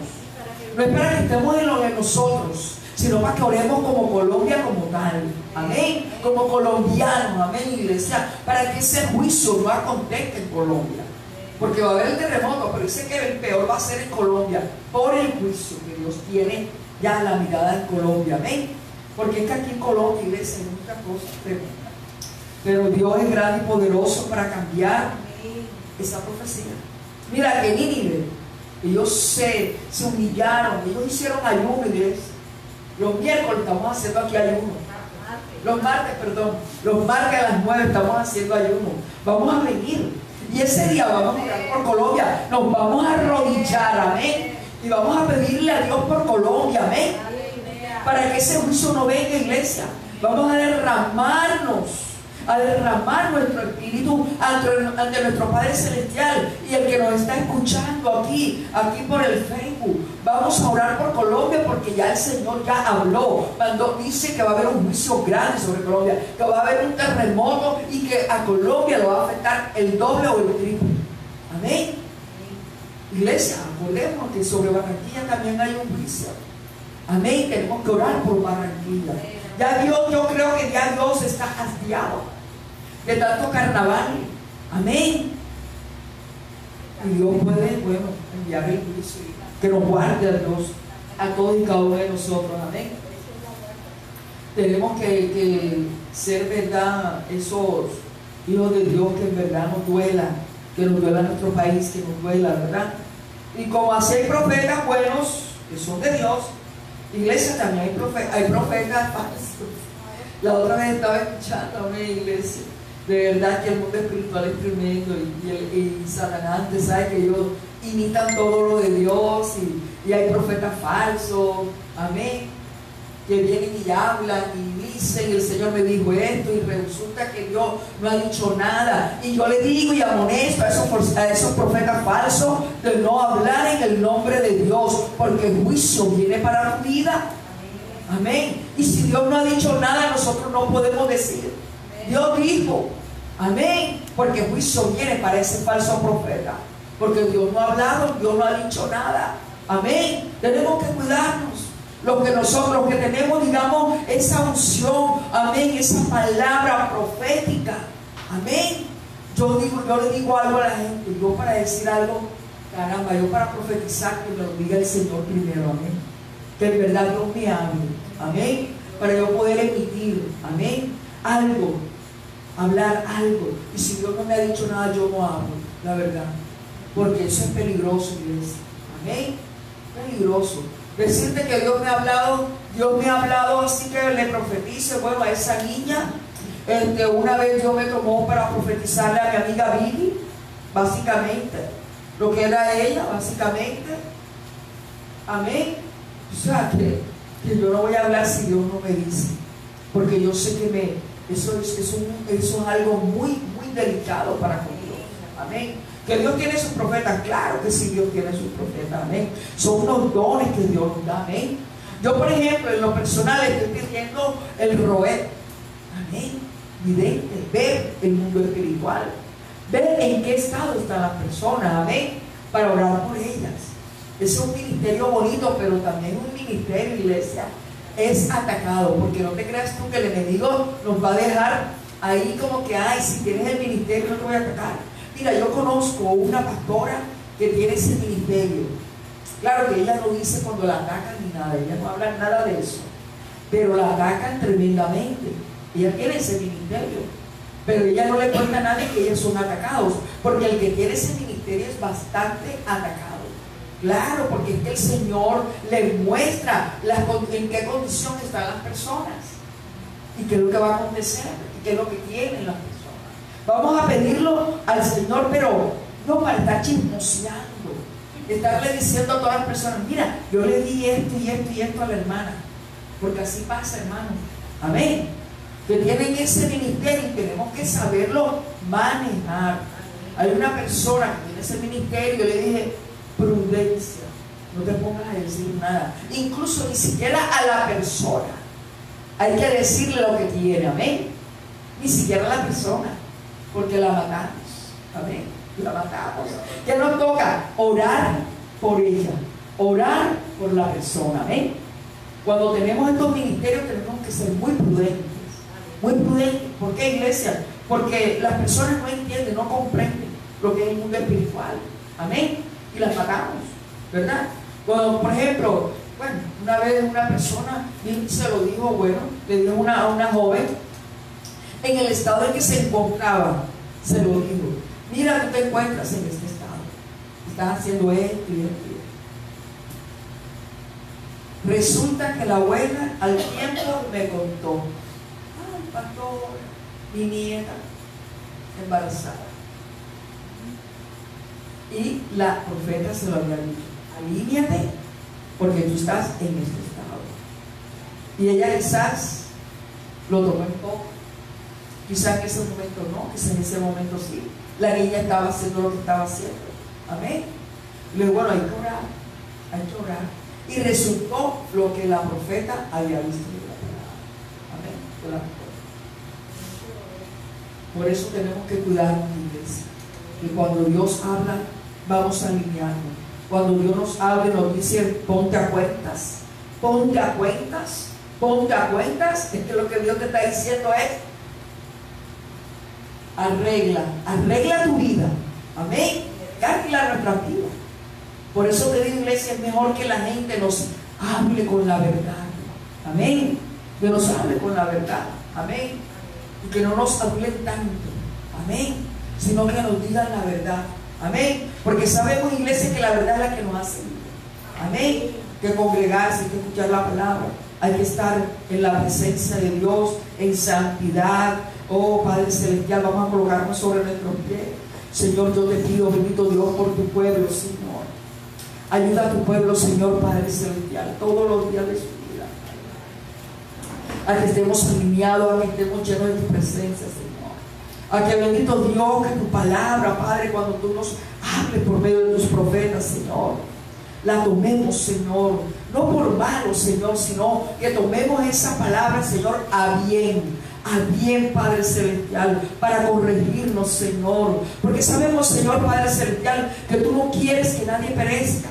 S1: no es para que estemos en lo de nosotros, sino para que oremos como Colombia como tal. Amén. Como colombianos, amén, iglesia, para que ese juicio no acontezca en Colombia, porque va a haber el terremoto, pero dice que el peor va a ser en Colombia por el juicio que Dios tiene ya la mirada en Colombia. Amén. Porque es que aquí en Colombia, iglesia, hay muchas cosas tremendas, pero Dios es grande y poderoso para cambiar esa profecía. Mira que Nínive, ellos se humillaron, ellos hicieron ayuno, iglesia. Los miércoles estamos haciendo aquí ayuno. Los martes a las 9 estamos haciendo ayuno. Vamos a venir y ese día vamos a orar por Colombia, nos vamos a arrodillar, amén, y vamos a pedirle a Dios por Colombia, amén, para que ese juicio no venga, iglesia. Vamos a derramar nuestro espíritu ante nuestro Padre Celestial. Y el que nos está escuchando aquí por el Facebook, vamos a orar por Colombia, porque ya el Señor ya habló, dice que va a haber un juicio grande sobre Colombia, que va a haber un terremoto y que a Colombia lo va a afectar el doble o el triple. Amén. Iglesia, acordémonos que sobre Barranquilla también hay un juicio. Amén. Tenemos que orar por Barranquilla. Ya Dios, yo creo que ya Dios está hastiado de tanto carnaval. Amén. Y Dios puede, enviar el juicio que nos guarde a Dios, a todos y cada uno de nosotros. Amén. Tenemos que ser, verdad, esos hijos de Dios que en verdad nos duela, que nos duela nuestro país, que nos duela, ¿verdad? Y como así hay profetas buenos que son de Dios, iglesia, también hay profetas falsos. La otra vez estaba escuchando a una iglesia, de verdad que el mundo espiritual es tremendo, y Satanás, sabe que ellos imitan todo lo de Dios, y hay profetas falsos, amén, que vienen y hablan y dicen, el Señor me dijo esto, y resulta que Dios no ha dicho nada. Y yo le digo y amonesto a esos profetas falsos de no hablar en el nombre de Dios, porque el juicio viene para tu vida. Amén. Y si Dios no ha dicho nada, nosotros no podemos decir. Dios dijo, amén, porque el juicio viene para ese falso profeta, porque Dios no ha hablado, Dios no ha dicho nada. Amén. Tenemos que cuidarnos. Los que tenemos, digamos, esa unción, amén, esa palabra profética, amén. Yo le digo algo a la gente, yo para decir algo, caramba, yo para profetizar, que me lo diga el Señor primero, amén. Que en verdad Dios me hable, amén, para yo poder emitir, amén, algo, hablar algo. Y si Dios no me ha dicho nada, yo no hablo, la verdad, porque eso es peligroso, iglesia, amén, peligroso. Decirte que Dios me ha hablado así que le profetice, a esa niña, una vez Dios me tomó para profetizarle a mi amiga Vivi, básicamente, lo que era ella, básicamente, amén. O sea, que yo no voy a hablar si Dios no me dice, porque yo sé que eso es algo muy, muy delicado para con Dios, amén. Que Dios tiene sus profetas, claro que sí, Dios tiene sus profetas, amén. Son unos dones que Dios nos da, amén. Yo, por ejemplo, en lo personal estoy pidiendo el roer, amén, vidente, ver el mundo espiritual, ver en qué estado están las personas, amén, para orar por ellas. Es un ministerio bonito, pero también un ministerio, iglesia, es atacado, porque no te creas tú que el enemigo nos va a dejar ahí como que, ay, si tienes el ministerio no te voy a atacar. Mira, yo conozco una pastora que tiene ese ministerio. Claro que ella no dice cuando la atacan ni nada, ella no habla nada de eso, pero la atacan tremendamente. Ella tiene ese ministerio, pero ella no le cuenta a nadie que ellos son atacados, porque el que tiene ese ministerio es bastante atacado. Claro, porque es que el Señor le muestra en qué condición están las personas y qué es lo que va a acontecer y qué es lo que tienen las personas. Vamos a pedirlo al Señor, pero no para estar chismoseando, estarle diciendo a todas las personas, mira, yo le di esto y esto y esto a la hermana, porque así pasa, hermano, amén, que tienen ese ministerio y tenemos que saberlo manejar. Hay una persona que tiene ese ministerio, yo le dije, prudencia, no te pongas a decir nada, incluso ni siquiera a la persona hay que decirle lo que tiene, amén, ni siquiera a la persona, porque la matamos, amén, la matamos. Ya nos toca orar por ella, orar por la persona, amén. Cuando tenemos estos ministerios tenemos que ser muy prudentes, muy prudentes. ¿Por qué, iglesia? Porque las personas no entienden, no comprenden lo que es el mundo espiritual, amén, y las matamos, ¿verdad? Cuando, por ejemplo, bueno, una vez una persona se lo dijo, bueno, le dijo a una joven en el estado en que se encontraba, se lo dijo, mira, tú te encuentras en este estado, estás haciendo esto y esto y esto. Resulta que la abuela al tiempo me contó, ay, pastor, mi nieta embarazada. Y la profeta se lo había dicho, alíñate porque tú estás en este estado. Y ella quizás lo tomó en poco, quizás en ese momento no, quizás en ese momento sí. La niña estaba haciendo lo que estaba haciendo, amén. Y luego, bueno, hay que orar, hay que orar. Y resultó lo que la profeta había visto en la palabra, amén. Por eso tenemos que cuidar la iglesia. Y cuando Dios habla, vamos a alinearnos. Cuando Dios nos habla, nos dice, ponte a cuentas, ponte a cuentas, ponte a cuentas. Es que lo que Dios te está diciendo es, arregla tu vida, amén, arregla nuestra vida. Por eso te digo, iglesia, es mejor que la gente nos hable con la verdad, amén, que nos hable con la verdad, amén, y que no nos hablen tanto, amén, sino que nos digan la verdad, amén, porque sabemos, iglesia, que la verdad es la que nos hace libre, amén, que congregarse, que escuchar la palabra, hay que estar en la presencia de Dios, en santidad. Oh Padre Celestial, vamos a colocarnos sobre nuestros pies. Señor, yo te pido, bendito Dios, por tu pueblo, Señor. Ayuda a tu pueblo, Señor, Padre Celestial, todos los días de su vida, a que estemos alineados, a que estemos llenos de tu presencia, Señor. A que, bendito Dios, que tu palabra, Padre, cuando tú nos hables por medio de tus profetas, Señor, la tomemos, Señor, no por malo, Señor, sino que tomemos esa palabra, Señor, a bien, Padre Celestial, para corregirnos, Señor, porque sabemos, Señor, Padre Celestial, que tú no quieres que nadie perezca,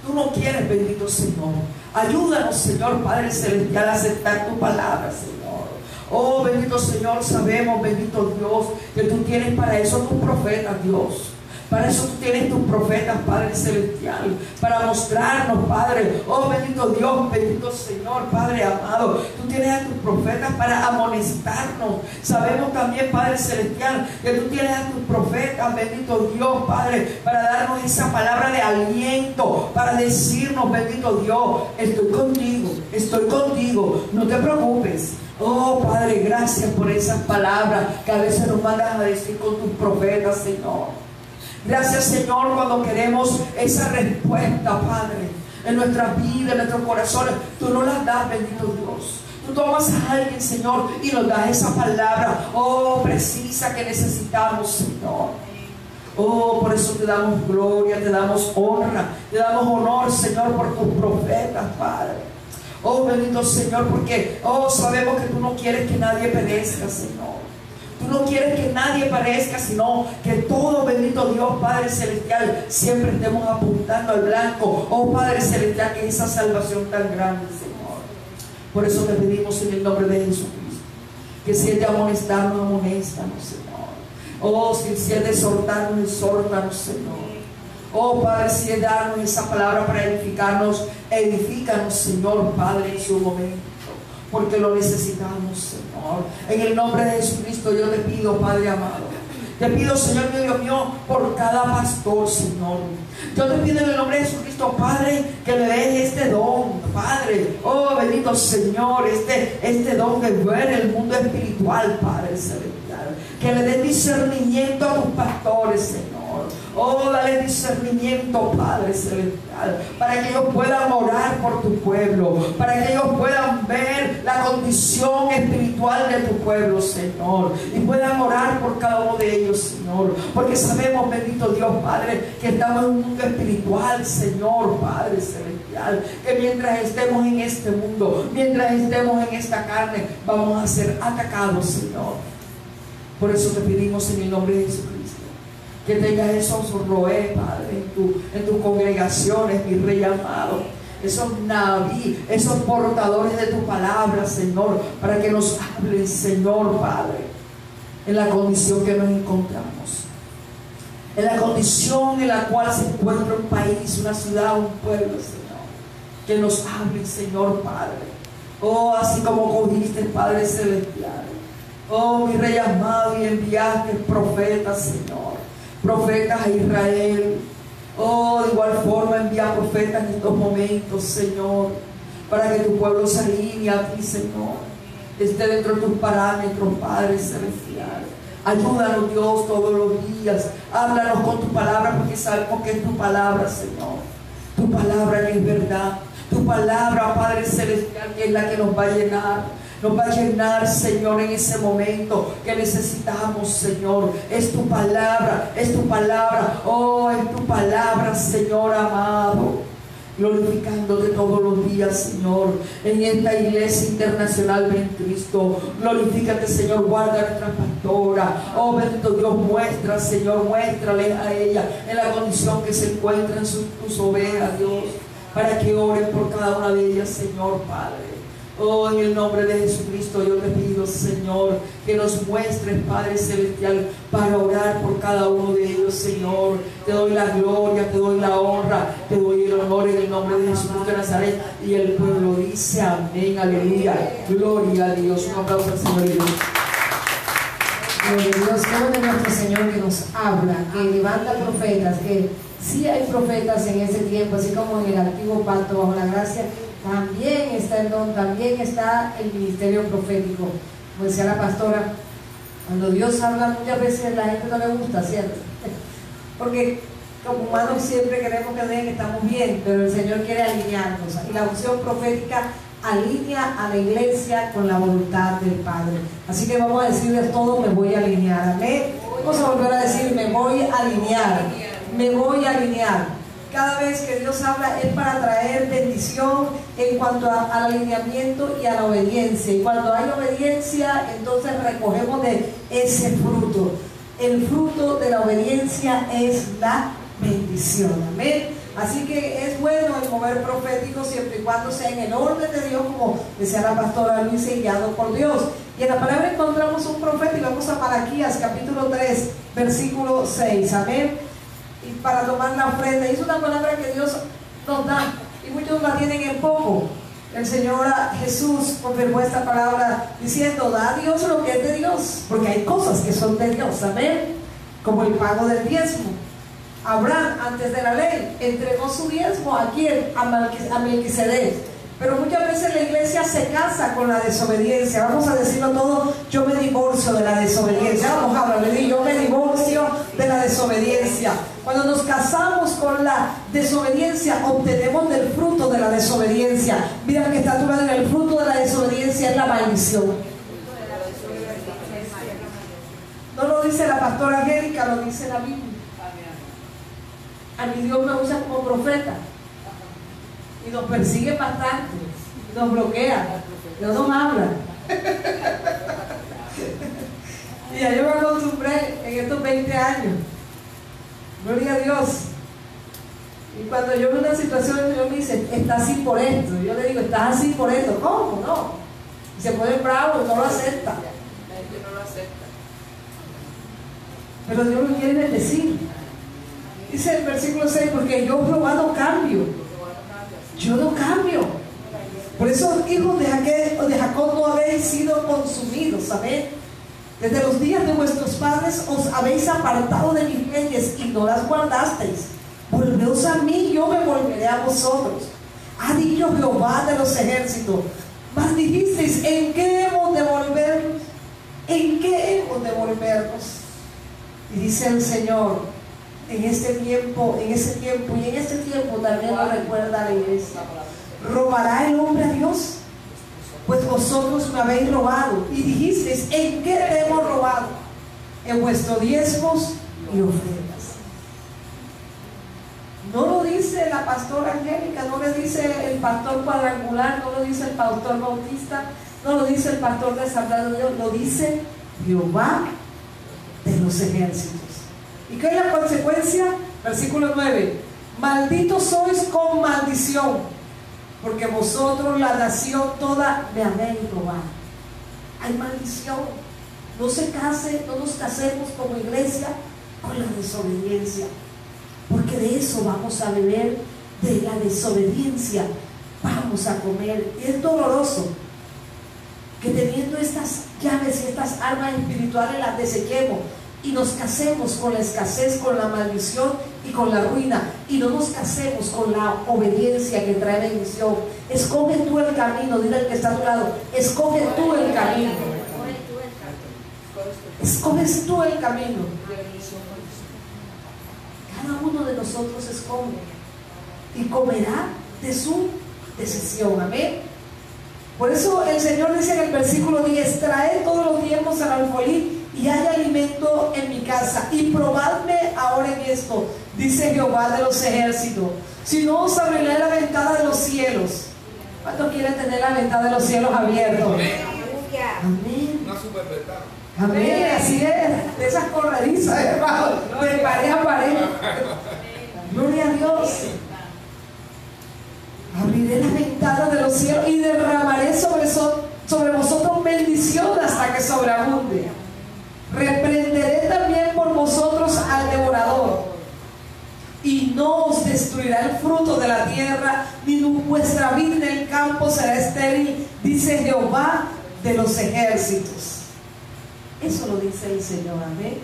S1: tú no quieres, bendito Señor. Ayúdanos, Señor, Padre Celestial, a aceptar tu palabra, Señor. Oh, bendito Señor, sabemos, bendito Dios, que tú tienes para eso tus profetas, Dios. Para eso tú tienes tus profetas, Padre Celestial, para mostrarnos, Padre, oh bendito Dios, bendito Señor, Padre amado, tú tienes a tus profetas para amonestarnos. Sabemos también, Padre Celestial, que tú tienes a tus profetas, bendito Dios, Padre, para darnos esa palabra de aliento, para decirnos, bendito Dios, estoy contigo, no te preocupes. Oh Padre, gracias por esas palabras que a veces nos mandas a decir con tus profetas, Señor. Gracias, Señor, cuando queremos esa respuesta, Padre, en nuestras vidas, en nuestros corazones, tú nos las das, bendito Dios. Tú tomas a alguien, Señor, y nos das esa palabra, oh, precisa, que necesitamos, Señor. Oh, por eso te damos gloria, te damos honra, te damos honor, Señor, por tus profetas, Padre. Oh, bendito Señor, porque, oh, sabemos que tú no quieres que nadie perezca, Señor. Tú no quieres que nadie perezca, sino que todo, bendito Dios, Padre Celestial, siempre estemos apuntando al blanco. Oh, Padre Celestial, que esa salvación tan grande, Señor. Por eso te pedimos en el nombre de Jesucristo, que si es de amonestarnos, amonéstanos, Señor. Oh, si es de exhortarnos, exhórtanos, Señor. Oh, Padre, si es darnos esa palabra para edificarnos, edifícanos, Señor, Padre, en su momento, porque lo necesitamos, Señor. En el nombre de Jesucristo yo te pido, Padre amado, te pido, Señor mío, Dios mío, por cada pastor, Señor. Yo te pido en el nombre de Jesucristo, Padre, que le des este don, Padre. Oh, bendito Señor, este don de ver el mundo espiritual, Padre celestial. Que le des discernimiento a tus pastores, Señor. Oh, dale discernimiento, Padre celestial, para que ellos puedan orar por tu pueblo, para que ellos puedan ver la condición espiritual de tu pueblo, Señor, y puedan orar por cada uno de ellos, Señor, porque sabemos, bendito Dios, Padre, que estamos en un mundo espiritual, Señor, Padre celestial, que mientras estemos en este mundo, mientras estemos en esta carne, vamos a ser atacados, Señor. Por eso te pedimos en el nombre de Jesucristo, que tengas esos roé, Padre, en tus congregaciones, mi Rey amado, esos naví, esos portadores de tu palabra, Señor, para que nos hablen, Señor, Padre, en la condición que nos encontramos, en la condición en la cual se encuentra un país, una ciudad, un pueblo, Señor, que nos hablen, Señor, Padre. Oh, así como cogiste, Padre celestial, oh, mi Rey amado, y enviaste profetas, Señor, profetas a Israel. Oh, de igual forma envía profetas en estos momentos, Señor, para que tu pueblo se alinee a ti, Señor, esté dentro de tus parámetros, Padre celestial. Ayúdanos, Dios, todos los días. Háblanos con tu palabra, porque sabemos que es tu palabra, Señor. Tu palabra que es verdad. Tu palabra, Padre celestial, que es la que nos va a llenar. Nos va a llenar, Señor, en ese momento que necesitamos, Señor. Es tu palabra, es tu palabra. Oh, es tu palabra, Señor amado. Glorificándote todos los días, Señor, en esta iglesia internacional en Cristo. Glorifícate, Señor, guarda a nuestra pastora. Oh, bendito Dios, muestra, Señor, muéstrale a ella en la condición que se encuentra en tus ovejas, Dios, para que oren por cada una de ellas, Señor, Padre. Oh, en el nombre de Jesucristo yo te pido, Señor, que nos muestres, Padre celestial, para orar por cada uno de ellos, Señor. Te doy la gloria, te doy la honra, te doy el honor en el nombre de Jesucristo de Nazaret. Y el pueblo dice amén, aleluya, gloria a Dios. Un aplauso al Señor.
S5: Gloria a Dios, qué bueno nuestro Señor que nos habla, que levanta profetas, que sí hay profetas en ese tiempo, así como en el antiguo pacto bajo la gracia. También está el don, también está el ministerio profético. Como decía la pastora, cuando Dios habla muchas veces a la gente no le gusta, ¿cierto? Porque como humanos siempre queremos que vean que estamos bien, pero el Señor quiere alinearnos. Y la unción profética alinea a la iglesia con la voluntad del Padre. Así que vamos a decirles todo, me voy a alinear. Amén. Vamos a volver a decir, me voy a alinear. Me voy a alinear. Cada vez que Dios habla es para traer bendición en cuanto al alineamiento y a la obediencia. Y cuando hay obediencia, entonces recogemos de ese fruto. El fruto de la obediencia es la bendición. Amén. Así que es bueno el mover profético siempre y cuando sea en el orden de Dios, como decía la pastora Luisa, guiado por Dios. Y en la palabra encontramos un profeta y vamos a Malaquías capítulo 3, versículo 6. Amén. Y para tomar la ofrenda, es una palabra que Dios nos da y muchos la tienen en poco. El Señor Jesús confirmó esta palabra diciendo, da a Dios lo que es de Dios, porque hay cosas que son de Dios, amén, como el pago del diezmo. Abraham, antes de la ley, entregó su diezmo ¿a quién? A Melquisedec. Pero muchas veces la iglesia se casa con la desobediencia. Vamos a decirlo todo, yo me divorcio de la desobediencia. Vamos a hablar, yo me divorcio de la desobediencia. Cuando nos casamos con la desobediencia, obtenemos del fruto de la desobediencia. Mira que está a tu lado, el fruto de la desobediencia es la maldición. No lo dice la pastora Angélica, lo dice la Biblia. A mí Dios me usa como profeta y nos persigue bastante, nos bloquea, no nos habla. Y ya yo me acostumbré en estos 20 años. Gloria a Dios. Y cuando yo veo una situación, yo me dice, estás así por esto. Yo le digo, estás así por esto. ¿Cómo? No. Y se pone bravo y no lo acepta. Pero Dios lo quiere bendecir. Dice el versículo 6, porque yo Jehová no cambio. Yo no cambio. Por eso, hijos de Jacob, no habéis sido consumidos. Amén. Desde los días de vuestros padres os habéis apartado de mis leyes y no las guardasteis. Volveos a mí, yo me volveré a vosotros. Ha dicho Jehová de los ejércitos. Mas dijisteis, ¿en qué hemos de volvernos? ¿En qué hemos de volvernos? Y dice el Señor, en ese tiempo y en este tiempo también lo recuerda la iglesia. ¿Robará el hombre a Dios? Pues vosotros me habéis robado. Y dijisteis, ¿en qué te hemos robado? En vuestros diezmos y ofrendas. No lo dice la pastora Angélica, no le dice el pastor cuadrangular, no lo dice el pastor bautista, no lo dice el pastor de Asamblea de Dios, lo dice Jehová de los ejércitos. ¿Y qué es la consecuencia? Versículo 9. Malditos sois con maldición, porque vosotros, la nación toda, me habéis robado. Hay maldición. No nos casemos como iglesia con la desobediencia, porque de eso vamos a beber, de la desobediencia vamos a comer. Y es doloroso que teniendo estas llaves y estas armas espirituales las desechemos y nos casemos con la escasez, con la maldición y con la ruina, y no nos casemos con la obediencia que trae bendición. Escoge tú el camino. Dile al que está a tu lado, escoge tú el camino. Escoges tú el camino. Cada uno de nosotros escoge y comerá de su decisión. Amén. Por eso el Señor dice en el versículo 10, traed todos los tiempos al alfolí y hay alimento en mi casa, y probadme ahora en esto, dice Jehová de los ejércitos, si no os abriré la ventana de los cielos. ¿Cuántos quieren tener la ventana de los cielos abiertos? Amén.
S6: Una super ventana.
S5: Amén, así es, de esas corredizas, hermano, de pared a pared. Gloria a Dios. Abriré las ventanas de los cielos y derramaré sobre vosotros bendición hasta que sobreabunde. Reprenderé también por vosotros al devorador, y no os destruirá el fruto de la tierra, ni vuestra vid en el campo será estéril, dice Jehová de los ejércitos. Eso lo dice el Señor. Amén.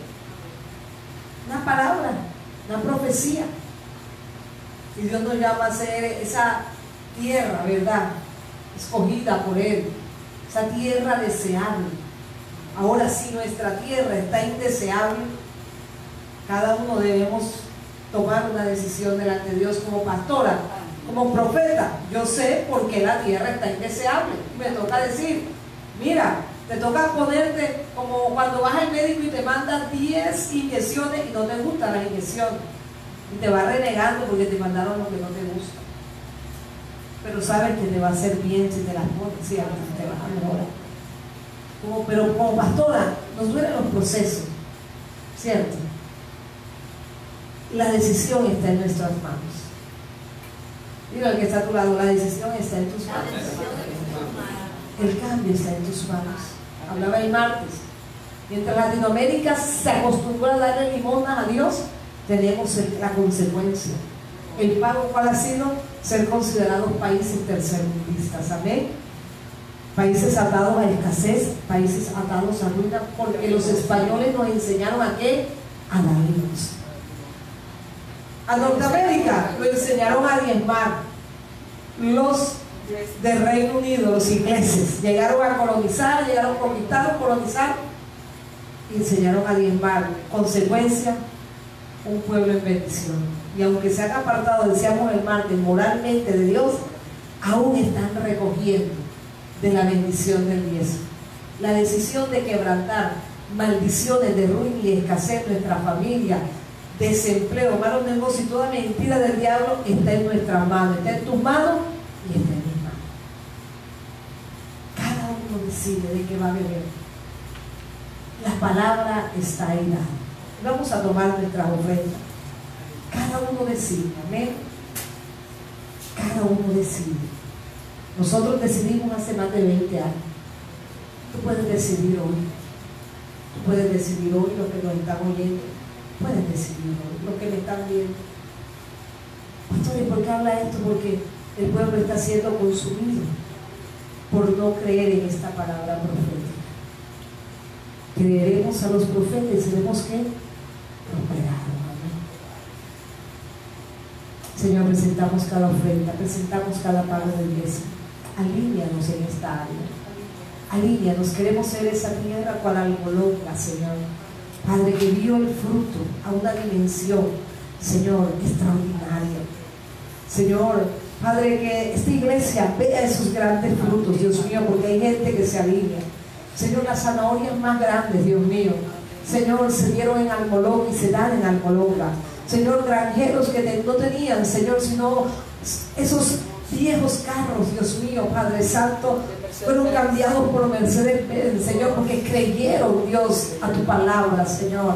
S5: Una palabra, una profecía. Y Dios nos llama a ser esa tierra, ¿verdad?, escogida por Él, esa tierra deseable. Ahora, si nuestra tierra está indeseable, cada uno debemos tomar una decisión delante de Dios. Como pastora, como profeta, yo sé por qué la tierra está indeseable. Me toca decir, mira, te toca ponerte como cuando vas al médico y te manda 10 inyecciones y no te gustan las inyecciones, y te va renegando porque te mandaron lo que no te gusta, pero sabes que te va a hacer bien si te las pones, si te vas a mejorar. Pero como pastora nos duelen los procesos, ¿cierto? La decisión está en nuestras manos. Dile al que está a tu lado, la decisión está en tus manos. El cambio está en tus manos. Hablaba el martes, mientras Latinoamérica se acostumbra a darle limonas a Dios, tenemos la consecuencia. El pago, ¿cuál ha sido? Ser considerados países tercermundistas. Amén. Países atados a escasez, países atados a ruina, porque los españoles nos enseñaron a qué, a darnos. A Norteamérica lo enseñaron a diezmar. Los del Reino Unido, los ingleses, llegaron a colonizar, llegaron a conquistar, colonizar, y enseñaron a diezmar. Consecuencia, un pueblo en bendición. Y aunque se han apartado, decíamos el martes, moralmente de Dios, aún están recogiendo de la bendición del diezmo. La decisión de quebrantar maldiciones de ruina y escasez en nuestra familia desempleo, malos negocios y toda mentira del diablo está en nuestras manos, está en tus manos y está en mis manos. Cada uno decide de qué va a beber. La palabra está ahí dada. Vamos a tomar nuestras ofrendas. Cada uno decide, amén. Cada uno decide. Nosotros decidimos hace más de 20 años. Tú puedes decidir hoy. Tú puedes decidir hoy, los que nos están oyendo. Pueden decidir hoy, los que me están viendo. Pastor, ¿y por qué habla esto? Porque el pueblo está siendo consumido por no creer en esta palabra profética. Creeremos a los profetas y seremos que prosperados. Amén. Señor, presentamos cada ofrenda, presentamos cada pago de iglesia. Alíñanos en esta área. Alíñanos, queremos ser esa tierra cual almoloca, Señor. Padre, que dio el fruto a una dimensión, Señor, extraordinaria. Señor, Padre, que esta iglesia vea esos grandes frutos, Dios mío, porque hay gente que se alinea. Señor, las zanahorias más grandes, Dios mío, Señor, se dieron en Almoloca y se dan en Almoloca. Señor, granjeros que no tenían, Señor, sino esos viejos carros, Dios mío, Padre Santo, fueron cambiados por Mercedes-Benz, Señor, porque creyeron, Dios, a tu palabra, Señor.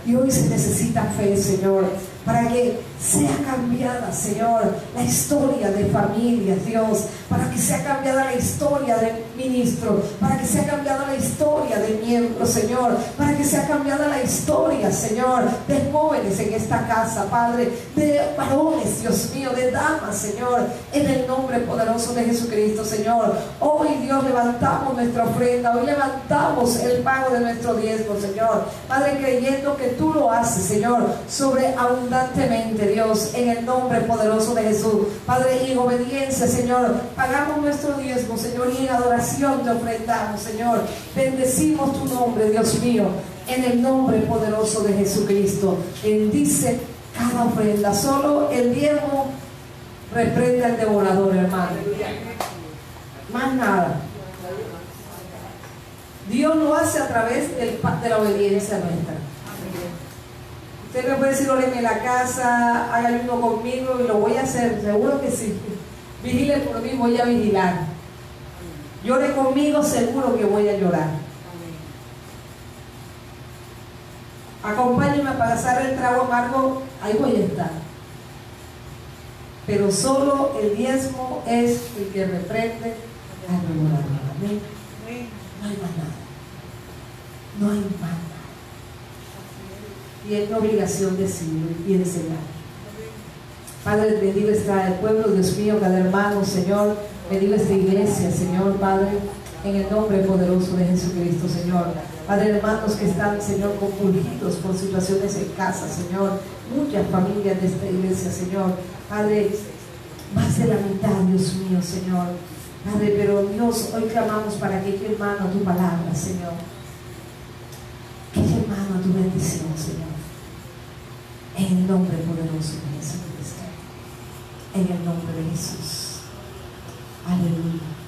S5: Y hoy se necesita fe, Señor, para que sea cambiada, Señor, la historia de familias, Dios, para que sea cambiada la historia de ministros, para que sea cambiada la historia de miembros, Señor, para que sea cambiada la historia, Señor, de jóvenes en esta casa, Padre, de varones, Dios mío, de damas, Señor, en el nombre poderoso de Jesucristo, Señor. Hoy, Dios, levantamos nuestra ofrenda, hoy levantamos el pago de nuestro diezmo, Señor, Padre, creyendo que tú lo haces, Señor, sobreabundantemente, Dios, en el nombre poderoso de Jesús. Padre, y en obediencia, Señor, pagamos nuestro diezmo, Señor, y en adoración te ofrendamos, Señor. Bendecimos tu nombre, Dios mío, en el nombre poderoso de Jesucristo. Bendice cada ofrenda. Solo el diezmo reprende al devorador, hermano. Más nada. Dios lo hace a través de la obediencia nuestra. Usted me puede decir, óreme en la casa, haga uno conmigo y lo voy a hacer, seguro que sí. Vigile por mí, voy a vigilar. Llore conmigo, seguro que voy a llorar. Acompáñeme a pasar el trago amargo, ahí voy a estar. Pero solo el diezmo es el que reprende al devorador. Amén. No hay más nada. No hay más nada. Y es una obligación decirlo y enseñar. Padre, bendigo el pueblo, Dios mío, cada hermano, Señor, bendigo esta iglesia, Señor, Padre, en el nombre poderoso de Jesucristo, Señor. Padre, hermanos que están, Señor, compulgidos por situaciones en casa, Señor, muchas familias de esta iglesia, Señor, Padre, más de la mitad, Dios mío, Señor, Padre, pero Dios, hoy clamamos para que eche mano a tu palabra, Señor, que eche mano a tu bendición, Señor, en el nombre poderoso de Jesucristo, en el nombre de Jesús. Aleluya.